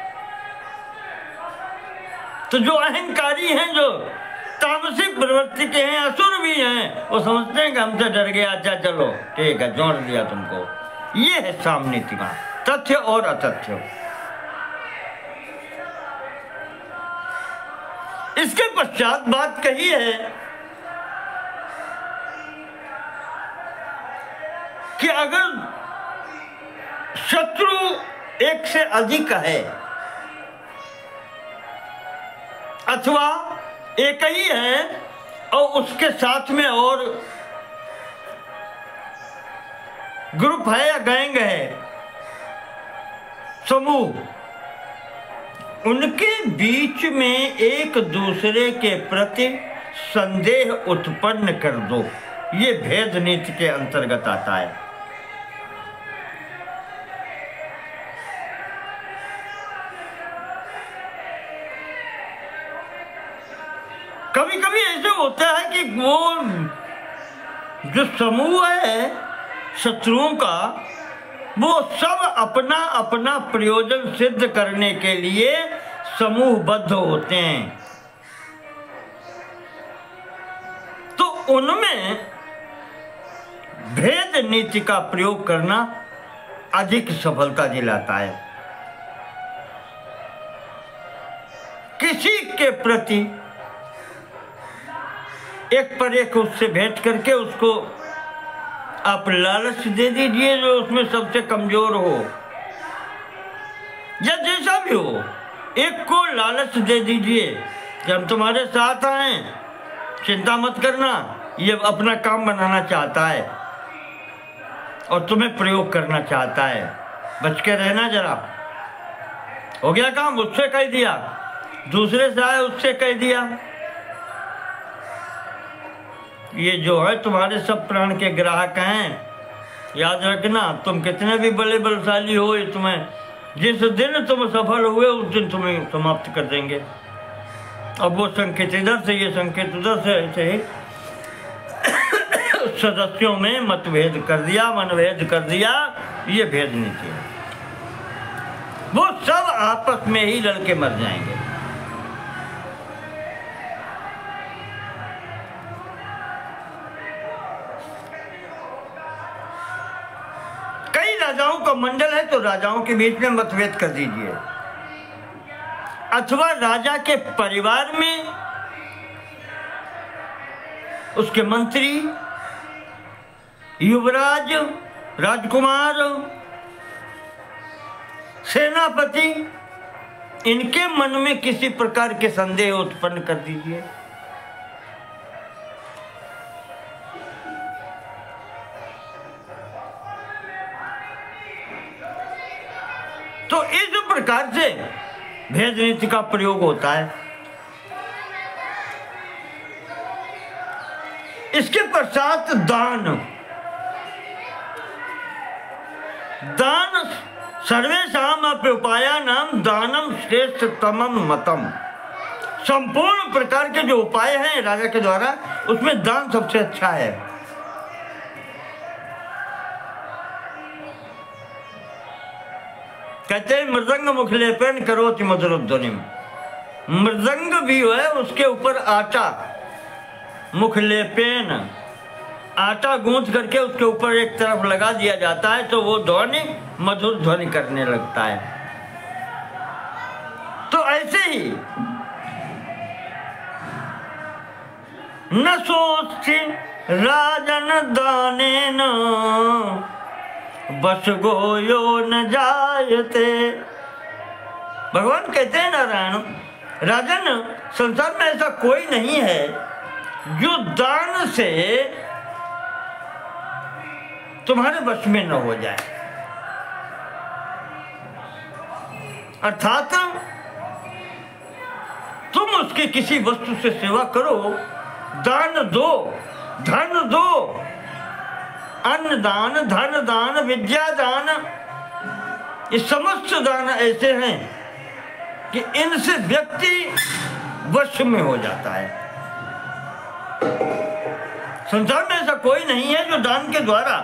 तो जो अहंकारी हैं, जो तामसिक प्रवृत्ति के हैं, असुर भी हैं, वो समझते हैं कि हमसे डर गया, अच्छा चलो ठीक है, जोड़ दिया तुमको। ये है सामनीतिमा, तथ्य और अतथ्य। इसके पश्चात बात कही है कि अगर शत्रु एक से अधिक है अथवा एक ही है और उसके साथ में और ग्रुप है या गैंग है, समूह, उनके बीच में एक दूसरे के प्रति संदेह उत्पन्न कर दो, ये भेद नीति के अंतर्गत आता है। कभी कभी ऐसे होता है कि वो जो समूह है शत्रुओं का, वो सब अपना अपना प्रयोजन सिद्ध करने के लिए समूहबद्ध होते हैं। तो उनमें भेद नीति का प्रयोग करना अधिक सफलता दिलाता है। किसी के प्रति एक पर एक उससे भेंट करके उसको आप लालच दे दीजिए, जो उसमें सबसे कमजोर हो या जैसा भी हो, एक को लालच दे दीजिए कि हम तुम्हारे साथ हैं, चिंता मत करना, ये अपना काम बनाना चाहता है और तुम्हें प्रयोग करना चाहता है, बच के रहना जरा। हो गया काम, उससे कह दिया, दूसरे से आए उससे कह दिया। ये जो है तुम्हारे सब प्राण के ग्राहक हैं, याद रखना, तुम कितने भी बड़े बलशाली हो, ये तुम्हें जिस दिन तुम सफल हुए उस दिन तुम्हें समाप्त कर देंगे। अब वो संकेत इधर से, ये संकेत उधर से, ऐसे ही सदस्यों में मतभेद कर दिया, मनभेद कर दिया, ये भेद नीति है। वो सब आपस में ही लड़के मर जाएंगे। राजाओं का मंडल है तो राजाओं के बीच में मतभेद कर दीजिए, अथवा राजा के परिवार में उसके मंत्री, युवराज, राजकुमार, सेनापति, इनके मन में किसी प्रकार के संदेह उत्पन्न कर दीजिए। तो इस प्रकार से भेद नीति का प्रयोग होता है। इसके पश्चात दान। दान सर्वेषाम् अप्युपायानां दानम श्रेष्ठतमं मतम। संपूर्ण प्रकार के जो उपाय हैं राजा के द्वारा, उसमें दान सबसे अच्छा है। कहते हैं मृदंग मुखलेपन करोति मधुरध्वनि। मृदंग भी है, उसके ऊपर आटा, मुखलेपन, आटा गूंथ करके उसके ऊपर एक तरफ लगा दिया जाता है तो वो ध्वनि मधुर ध्वनि करने लगता है। तो ऐसे ही न सोचि राजन दानेन बस गोयो न जायते। भगवान कहते हैं नारायण, राजन, संसार में ऐसा कोई नहीं है जो दान से तुम्हारे वश में न हो जाए। अर्थात तुम उसकी किसी वस्तु से सेवा करो, दान दो, धन दो, अन्न दान, धन दान, विद्या दान, ये समस्त दान ऐसे हैं कि इनसे व्यक्ति वश में हो जाता है। संसार में ऐसा कोई नहीं है जो दान के द्वारा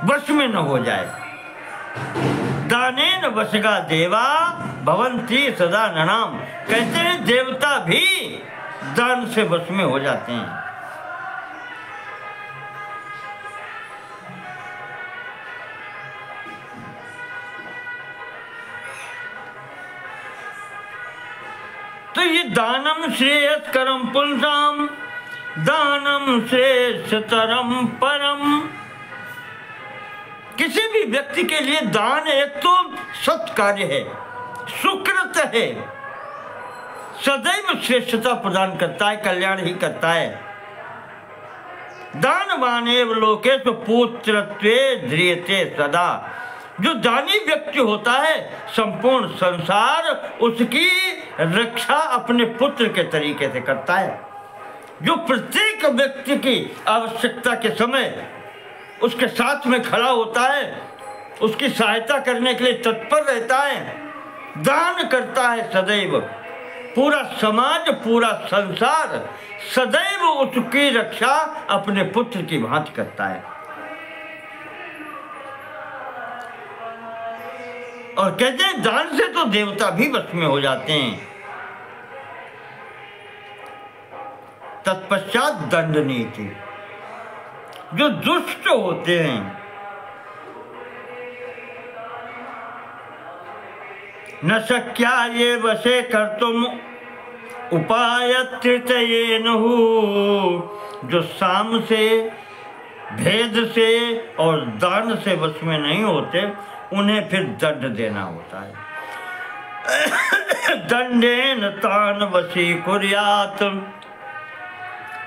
वश में न हो जाए। दानेन वशगा देवा भवन्ति सदा नृणाम। कहते हैं देवता भी दान से वश में हो जाते हैं। तो ये दानम श्रेयस्करम पुंसाम, दानम श्रेष्ठतरम परम। किसी भी व्यक्ति के लिए दान एक तो सत्कार्य है, सुकृत है, सदैव श्रेष्ठता प्रदान करता है, कल्याण ही करता है। दानवानेव लोकेषु पुत्रत्वे ध्रियते सदा। जो दानी व्यक्ति होता है संपूर्ण संसार उसकी रक्षा अपने पुत्र के तरीके से करता है। जो प्रत्येक व्यक्ति की आवश्यकता के समय उसके साथ में खड़ा होता है, उसकी सहायता करने के लिए तत्पर रहता है, दान करता है सदैव। पूरा समाज, पूरा संसार सदैव उसकी रक्षा अपने पुत्र की भांति करता है। और कहते हैं दान से तो देवता भी वश में हो जाते हैं। तत्पश्चात दंड नीति। जो दुष्ट होते हैं, न शक्या ये वशे कर्तुम उपाय तृतये नहु। जो साम से, भेद से और दान से वश में नहीं होते उन्हें फिर दंड देना होता है। दंडेन तान वशी कुर्यात।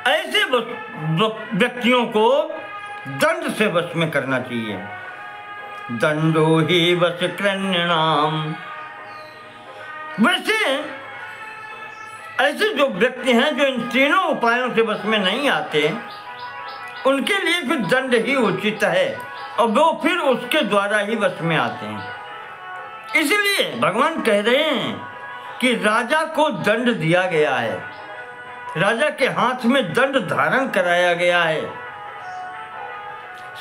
ऐसे व्यक्तियों को दंड से वश में करना चाहिए। दंडो ही वश कृण्यणाम। वैसे ऐसे जो व्यक्ति हैं जो इन तीनों उपायों से वश में नहीं आते, उनके लिए फिर दंड ही उचित है और वो फिर उसके द्वारा ही वश में आते हैं। इसलिए भगवान कह रहे हैं कि राजा को दंड दिया गया है, राजा के हाथ में दंड धारण कराया गया है।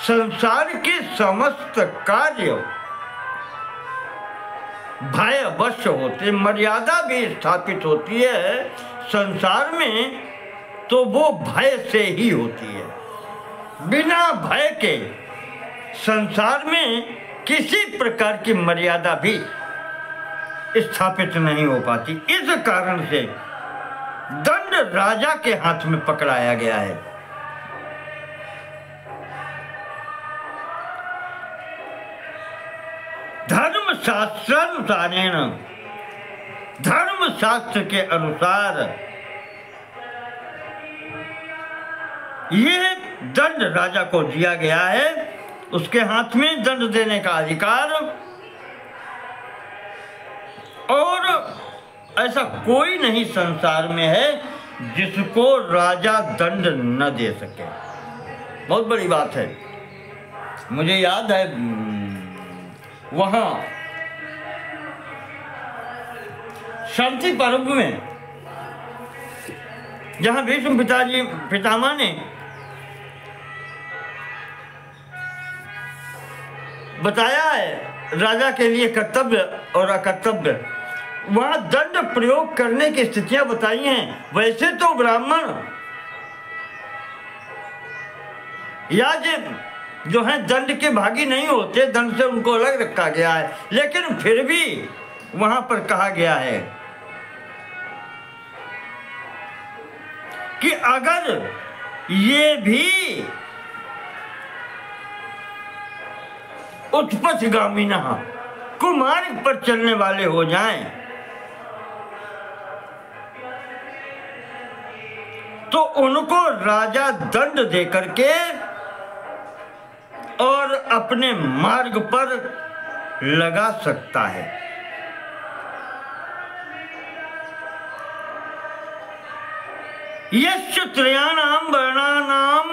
संसार के समस्त कार्य भयवश होते, मर्यादा भी स्थापित होती है संसार में, तो वो भय से ही होती है। बिना भय के संसार में किसी प्रकार की मर्यादा भी स्थापित नहीं हो पाती। इस कारण से दंड राजा के हाथ में पकड़ाया गया है। धर्म शास्त्रानुसारेण, धर्म शास्त्र के अनुसार ये दंड राजा को दिया गया है। उसके हाथ में दंड देने का अधिकार, और ऐसा कोई नहीं संसार में है जिसको राजा दंड न दे सके। बहुत बड़ी बात है। मुझे याद है वहां शांति पर्व में जहां भीष्म पितामह ने बताया है राजा के लिए कर्तव्य और अकर्तव्य, वहां दंड प्रयोग करने की स्थितियां बताई हैं। वैसे तो ब्राह्मण या जो है दंड के भागी नहीं होते, दंड से उनको अलग रखा गया है, लेकिन फिर भी वहां पर कहा गया है कि अगर ये भी उत्पथगामी कुमार्ग पर चलने वाले हो जाएं, तो उनको राजा दंड दे करके और अपने मार्ग पर लगा सकता है। यस्य त्रयाणां वर्णानां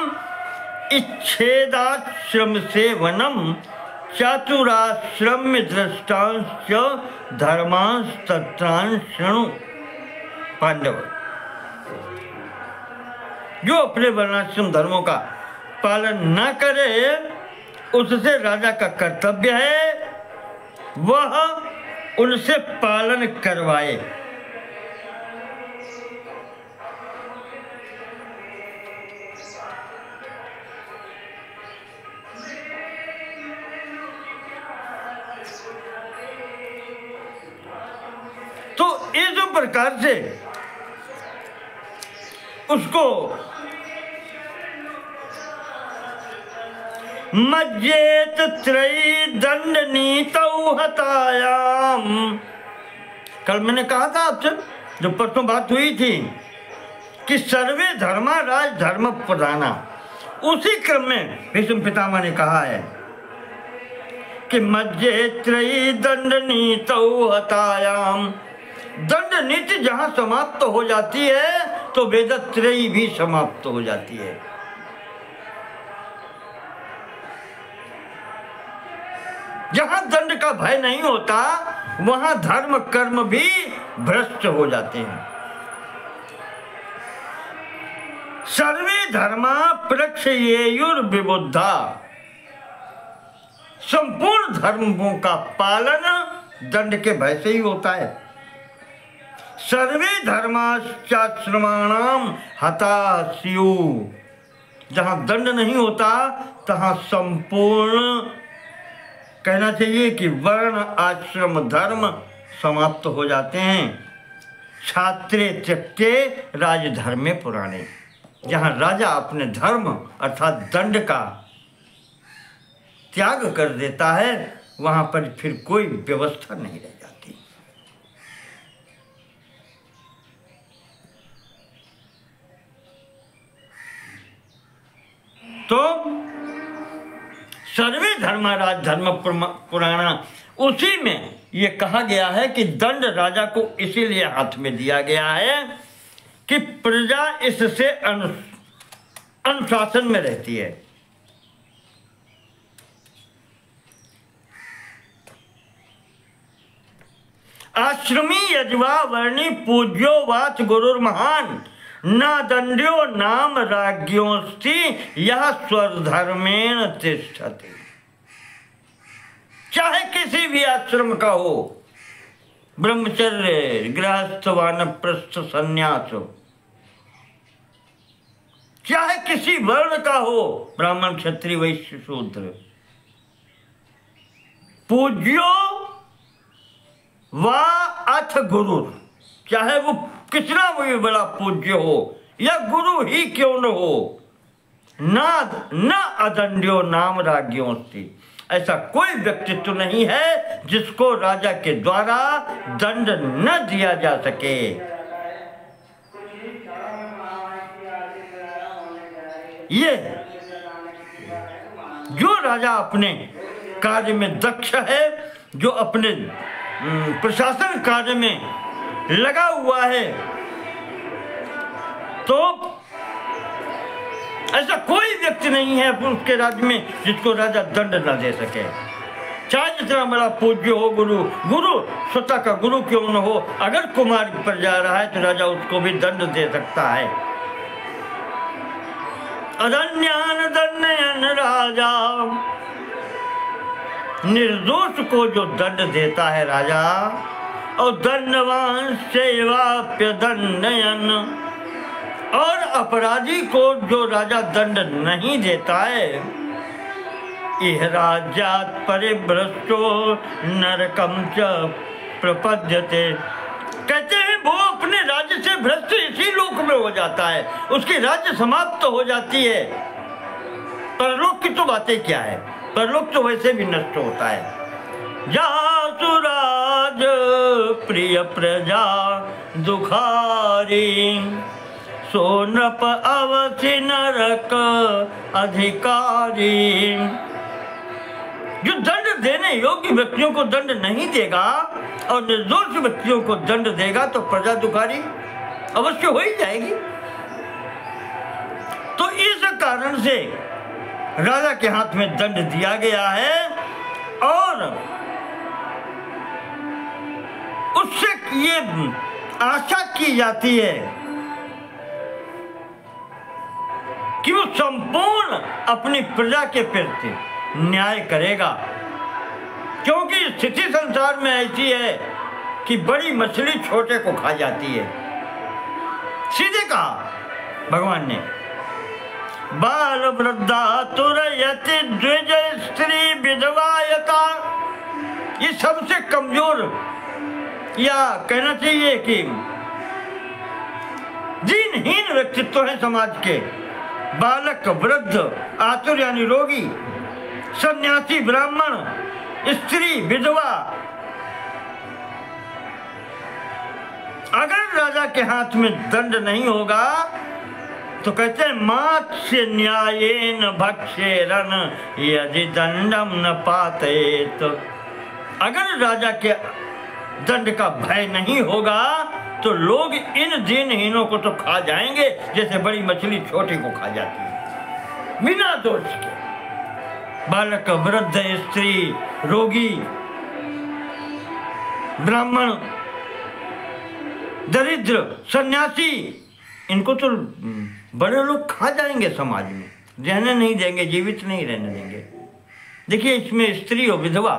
इच्छेदाश्रम सेवनम चातुराश्रम्य दृष्टांश्च धर्मांस्तत्रान् शृणु। पांडव, जो अपने वर्णाश्रम धर्मों का पालन न करे उससे राजा का कर्तव्य है वह उनसे पालन करवाए। तो इस प्रकार से उसको मज्जेत त्रयी दंड नीतौ हतायाम। कल मैंने कहा था आपसे, जो परसों बात हुई थी, कि सर्वे धर्मा राज धर्म प्रधाना, उसी क्रम में भीष्म पितामह ने कहा है कि मज्जेत त्रयी दंड नीतौ हतायाम। दंड नीति जहां समाप्त हो जाती है तो वेदत्रयी भी समाप्त हो जाती है। जहां दंड का भय नहीं होता वहां धर्म कर्म भी भ्रष्ट हो जाते हैं। सर्वे धर्मा प्रक्षयेयुर्विबुद्धा, संपूर्ण धर्मों का पालन दंड के भय से ही होता है। सर्वे धर्माश्चाश्रमाणाम हता स्यु, जहां दंड नहीं होता तहां संपूर्ण, कहना चाहिए कि वर्ण आश्रम धर्म समाप्त हो जाते हैं। छात्रे त्यक्ते राजधर्मे पुराणे, जहां राजा अपने धर्म अर्थात दंड का त्याग कर देता है वहां पर फिर कोई व्यवस्था नहीं रह जाती। तो सर्वे धर्मराज धर्म पुराणा, उसी में ये कहा गया है कि दंड राजा को इसीलिए हाथ में दिया गया है कि प्रजा इससे अनुशासन में रहती है। आश्रमी यजवा वर्णी पूज्यो वाच गुरुर्महान न दंड्यो नाम राज्ञोस्ति यह स्वधर्मेण तिष्ठति। चाहे किसी भी आश्रम का हो, ब्रह्मचर्य, गृहस्थ, वानप्रस्थ, संन्यास, चाहे किसी वर्ण का हो, ब्राह्मण, क्षत्रिय, वैश्य, शूद्र, पूज्यो वा अथ गुरु, चाहे वो कितना भी बड़ा पूज्य हो या गुरु ही क्यों न हो, न अदंड्यो नाम राज्ञोस्ति, ऐसा कोई व्यक्तित्व नहीं है जिसको राजा के द्वारा दंड न दिया जा सके। ये जो राजा अपने कार्य में दक्ष है, जो अपने प्रशासन कार्य में लगा हुआ है, तो ऐसा कोई व्यक्ति नहीं है उसके राज्य में जिसको राजा दंड न दे सके। चाहे जितना बड़ा पूज्य हो गुरु, गुरु स्वतः का गुरु क्यों न हो, अगर कुमार पर जा रहा है तो राजा उसको भी दंड दे सकता है। अदन्यान दंडयन राजा, निर्दोष को जो दंड देता है राजा, और दंडवान सेवाप्य दंडयन, और अपराधी को जो राजा दंड नहीं देता है, इह राज्यात् परिभ्रष्टो नरकम च प्रपद्यते, कहते हैं वो अपने राज्य से भ्रष्ट इसी लोक में हो जाता है, उसकी राज्य समाप्त हो जाती है। परलोक की तो बातें क्या है, परलोक तो वैसे भी नष्ट होता है। जासुराज प्रिय प्रजा दुखारी, सोनप अवसि नरक अधिकारी। जो दंड देने योग्य व्यक्तियों को दंड नहीं देगा और निर्दोष व्यक्तियों को दंड देगा तो प्रजा दुखारी अवश्य हो ही जाएगी। कारण से राजा के हाथ में दंड दिया गया है और उससे ये आशा की जाती है कि वो संपूर्ण अपनी प्रजा के प्रति न्याय करेगा, क्योंकि स्थिति संसार में ऐसी है कि बड़ी मछली छोटे को खा जाती है। सीधे कहा भगवान ने, बाल वृद्धा तुरयति द्विज स्त्री विधवायता। ये सबसे कमजोर, या कहना चाहिए कि दीनहीन व्यक्तित्व है समाज के। बालक, वृद्ध, आतुर यानी रोगी, सन्यासी, ब्राह्मण, स्त्री, विधवा। अगर राजा के हाथ में दंड नहीं होगा तो कहते हैं मात्स्य न्यायेन भक्षेरन यदि दंडम न पातेत। अगर राजा के दंड का भय नहीं होगा तो लोग इन दीनहीनों को तो खा जाएंगे जैसे बड़ी मछली छोटी को खा जाती है, बिना दोष के। बालक, वृद्ध, स्त्री, रोगी, ब्राह्मण, दरिद्र, सन्यासी, इनको तो बड़े लोग खा जाएंगे, समाज में रहने नहीं देंगे, जीवित नहीं रहने देंगे। देखिए इसमें स्त्री और विधवा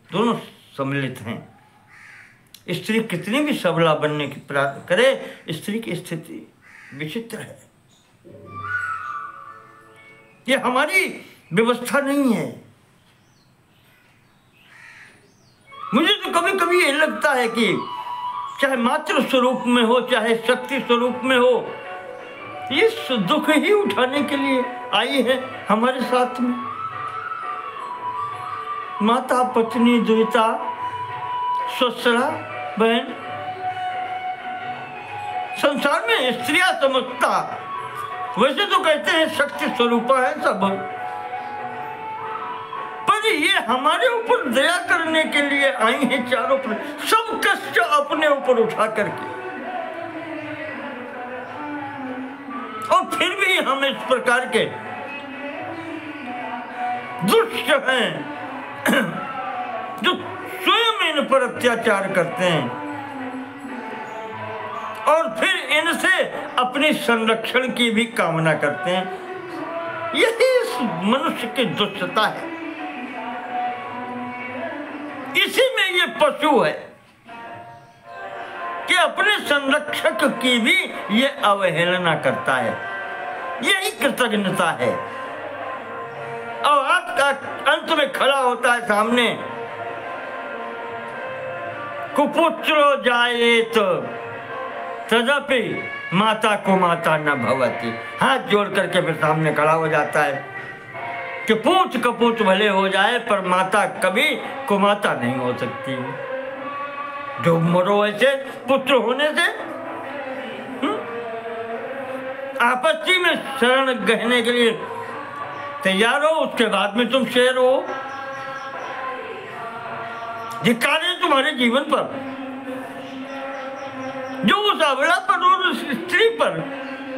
दोनों सम्मिलित हैं। स्त्री कितनी भी सबला बनने की प्रयास करे, स्त्री की स्थिति विचित्र है। ये हमारी व्यवस्था नहीं है। मुझे तो कभी कभी ये लगता है कि चाहे मातृ स्वरूप में हो चाहे शक्ति स्वरूप में हो, ये दुख ही उठाने के लिए आई है हमारे साथ में। माता, पत्नी, दुहिता, ससुरा, बहन, संसार में स्त्रियां समझता, वैसे तो कहते हैं शक्ति स्वरूप है सब, पर ये हमारे ऊपर दया करने के लिए आई हैं चारों पर, सब कष्ट अपने ऊपर उठा करके। और फिर भी हम इस प्रकार के दुष्ट हैं जो स्वयं इन पर अत्याचार करते हैं और फिर इनसे अपनी संरक्षण की भी कामना करते हैं। यही इस मनुष्य की दुष्टता है, इसी में ये पशु है कि अपने संरक्षक की भी ये अवहेलना करता है। यही कृतज्ञता है। और आपका अंत में खड़ा होता है सामने, कुपुत्रो जायेत तदपि माता को माता न भवति। हाथ जोड़ करके फिर सामने खड़ा हो जाता है कि पूत कपूत भले हो जाए पर माता कभी कुमाता नहीं हो सकती। जो मरो ऐसे पुत्र होने से, आपत्ति में शरण गहने के लिए तैयार हो, उसके बाद में तुम शेर हो। धिक्कार है तुम्हारे जीवन पर, जो उस अबला पर और उस स्त्री पर,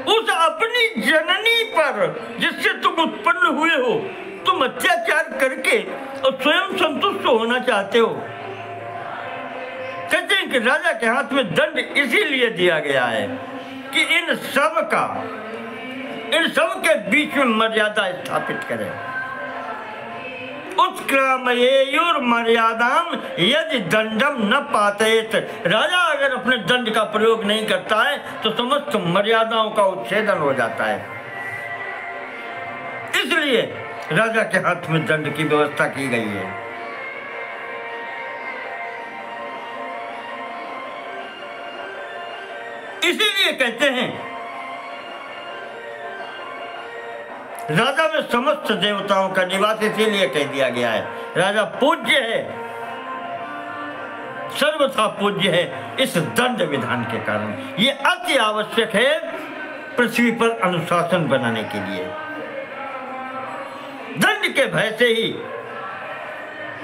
उस अपनी जननी पर जिससे तुम उत्पन्न हुए हो, तुम अत्याचार करके और स्वयं संतुष्ट होना चाहते हो। कहते हैं कि राजा के हाथ में दंड इसीलिए दिया गया है कि इन सब के बीच में मर्यादा स्थापित करें। उत्क्रमयेयुर मर्यादाम यदि दंडम न पातेत। राजा अगर अपने दंड का प्रयोग नहीं करता है तो समस्त मर्यादाओं का उच्छेदन हो जाता है। इसलिए राजा के हाथ में दंड की व्यवस्था की गई है। इसीलिए कहते हैं राजा में समस्त देवताओं का निवास, इसीलिए कह दिया गया है राजा पूज्य है, सर्वथा पूज्य है इस दंड विधान के कारण। ये अति आवश्यक है पृथ्वी पर अनुशासन बनाने के लिए। दंड के भय से ही,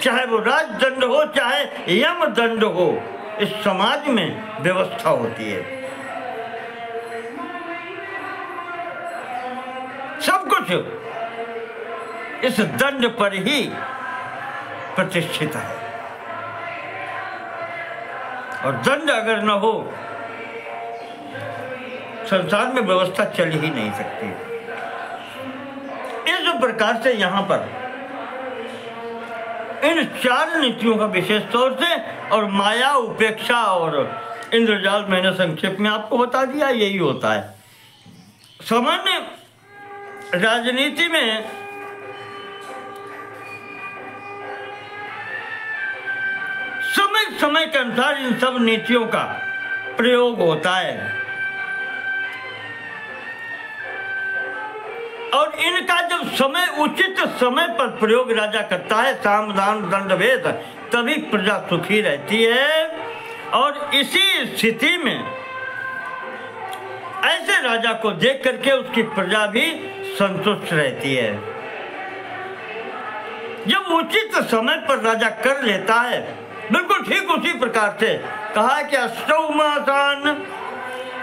चाहे वो राजदंड हो चाहे यम दंड हो, इस समाज में व्यवस्था होती है। सब कुछ कुछ इस दंड पर ही प्रतिष्ठित है, और दंड अगर न हो संसार में व्यवस्था चल ही नहीं सकती। इस प्रकार से यहाँ पर इन 4 नीतियों का विशेष तौर से, और माया, उपेक्षा और इंद्रजाल मैंने संक्षेप में आपको बता दिया, यही होता है। सामान्य राजनीति में समय समय के अनुसार इन सब नीतियों का प्रयोग होता है, और इनका जब समय, उचित समय पर प्रयोग राजा करता है, साम दान दंड भेद, तभी प्रजा सुखी रहती है। और इसी स्थिति में ऐसे राजा को देख करके उसकी प्रजा भी संतुष्ट रहती है। जब उचित समय पर राजा कर लेता है, बिल्कुल ठीक उसी प्रकार से कहा कि अष्टौ मासान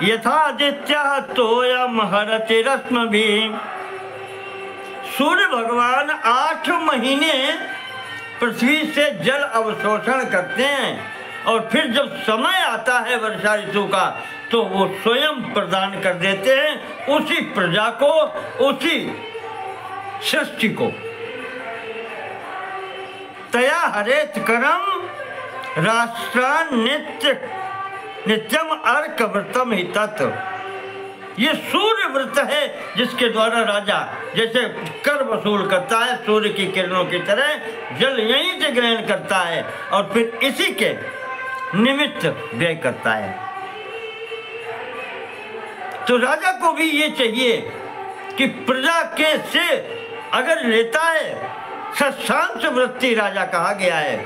यथादित्य तोयम हरति रश्म भी। सूर्य भगवान 8 महीने पृथ्वी से जल अवशोषण करते हैं, और फिर जब समय आता है वर्षा ऋतु का, तो वो स्वयं प्रदान कर देते हैं उसी प्रजा को, उसी सृष्टि को। तया हरेत करम राष्ट्रान नित्यम अर्क व्रतम ही तत्व। ये सूर्य व्रत है जिसके द्वारा राजा जैसे कर वसूल करता है, सूर्य की किरणों की तरह जल यहीं से ग्रहण करता है और फिर इसी के निमित्त व्यय करता है। तो राजा को भी ये चाहिए कि प्रजा के से अगर लेता है, षष्ठांश वृत्ति राजा कहा गया है।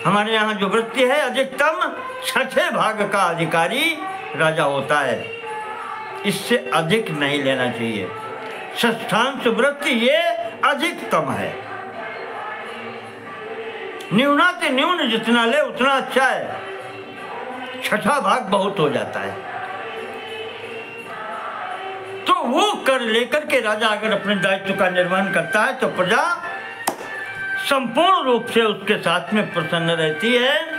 हमारे यहाँ जो वृत्ति है अधिकतम 6ठे भाग का अधिकारी राजा होता है, इससे अधिक नहीं लेना चाहिए। षष्ठांश वृत्ति ये अधिकतम है, न्यूनाति न्यून जितना ले उतना अच्छा है, 6ठा भाग बहुत हो जाता है। तो वो कर लेकर के राजा अगर अपने दायित्व का निर्वहन करता है तो प्रजा संपूर्ण रूप से उसके साथ में प्रसन्न रहती है।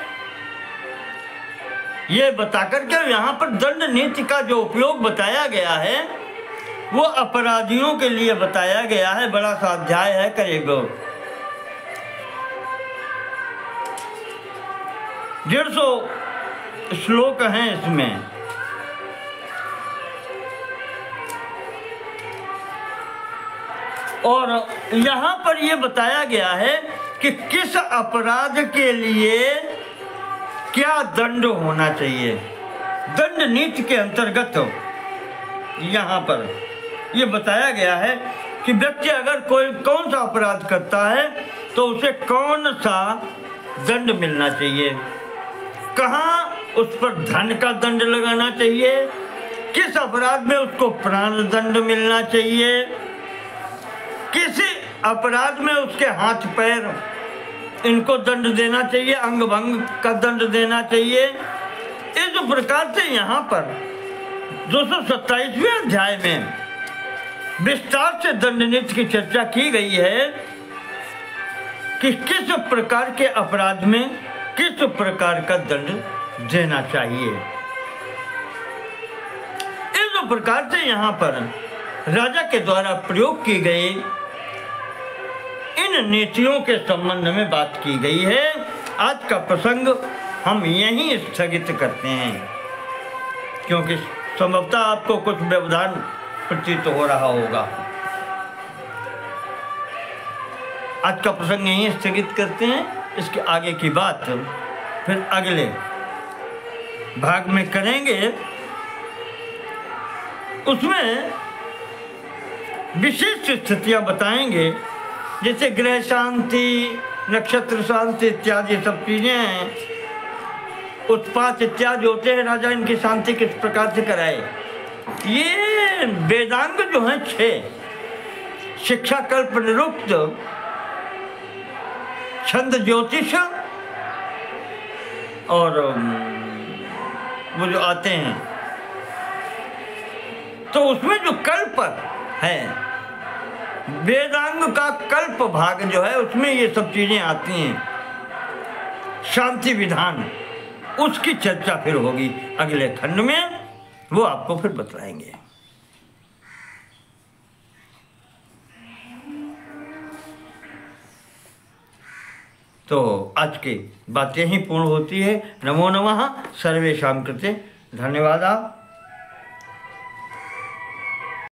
ये बताकर के यहाँ पर दंड नीति का जो उपयोग बताया गया है वो अपराधियों के लिए बताया गया है। बड़ा सा अध्याय है, करीब 150 श्लोक हैं इसमें। और यहाँ पर यह बताया गया है कि किस अपराध के लिए क्या दंड होना चाहिए। दंड नीति के अंतर्गत यहाँ पर यह बताया गया है कि व्यक्ति अगर कोई कौन सा अपराध करता है तो उसे कौन सा दंड मिलना चाहिए, कहाँ उस पर धन का दंड लगाना चाहिए, किस अपराध में उसको प्राण दंड मिलना चाहिए, किसी अपराध में उसके हाथ पैर इनको दंड देना चाहिए, अंग भंग का दंड देना चाहिए। इस प्रकार से यहाँ पर 227वें अध्याय में विस्तार से दंड नीति की चर्चा की गई है कि किस प्रकार के अपराध में किस प्रकार का दंड देना चाहिए। इस प्रकार से यहाँ पर राजा के द्वारा प्रयोग की गई इन नीतियों के संबंध में बात की गई है। आज का प्रसंग हम यहीं स्थगित करते हैं, क्योंकि संभवतः आपको कुछ व्यवधान प्रतीत हो रहा होगा। आज का प्रसंग यहीं स्थगित करते हैं। इसके आगे की बात फिर अगले भाग में करेंगे। उसमें विशिष्ट स्थितियां बताएंगे, जैसे ग्रह शांति, नक्षत्र शांति इत्यादि सब चीजें हैं, उत्पात इत्यादि होते हैं। राजा इनकी शांति किस प्रकार से कराए। ये वेदांग जो है 6 शिक्षा, कल्प, निरुक्त, छंद, ज्योतिष और वो जो आते हैं, तो उसमें जो कल्प है वेदांग का कल्प भाग जो है उसमें ये सब चीजें आती हैं, शांति विधान, उसकी चर्चा फिर होगी अगले खंड में, वो आपको फिर बताएंगे। तो आज की बातें ही पूर्ण होती है। नमो नमः सर्वेषां कृते, धन्यवाद।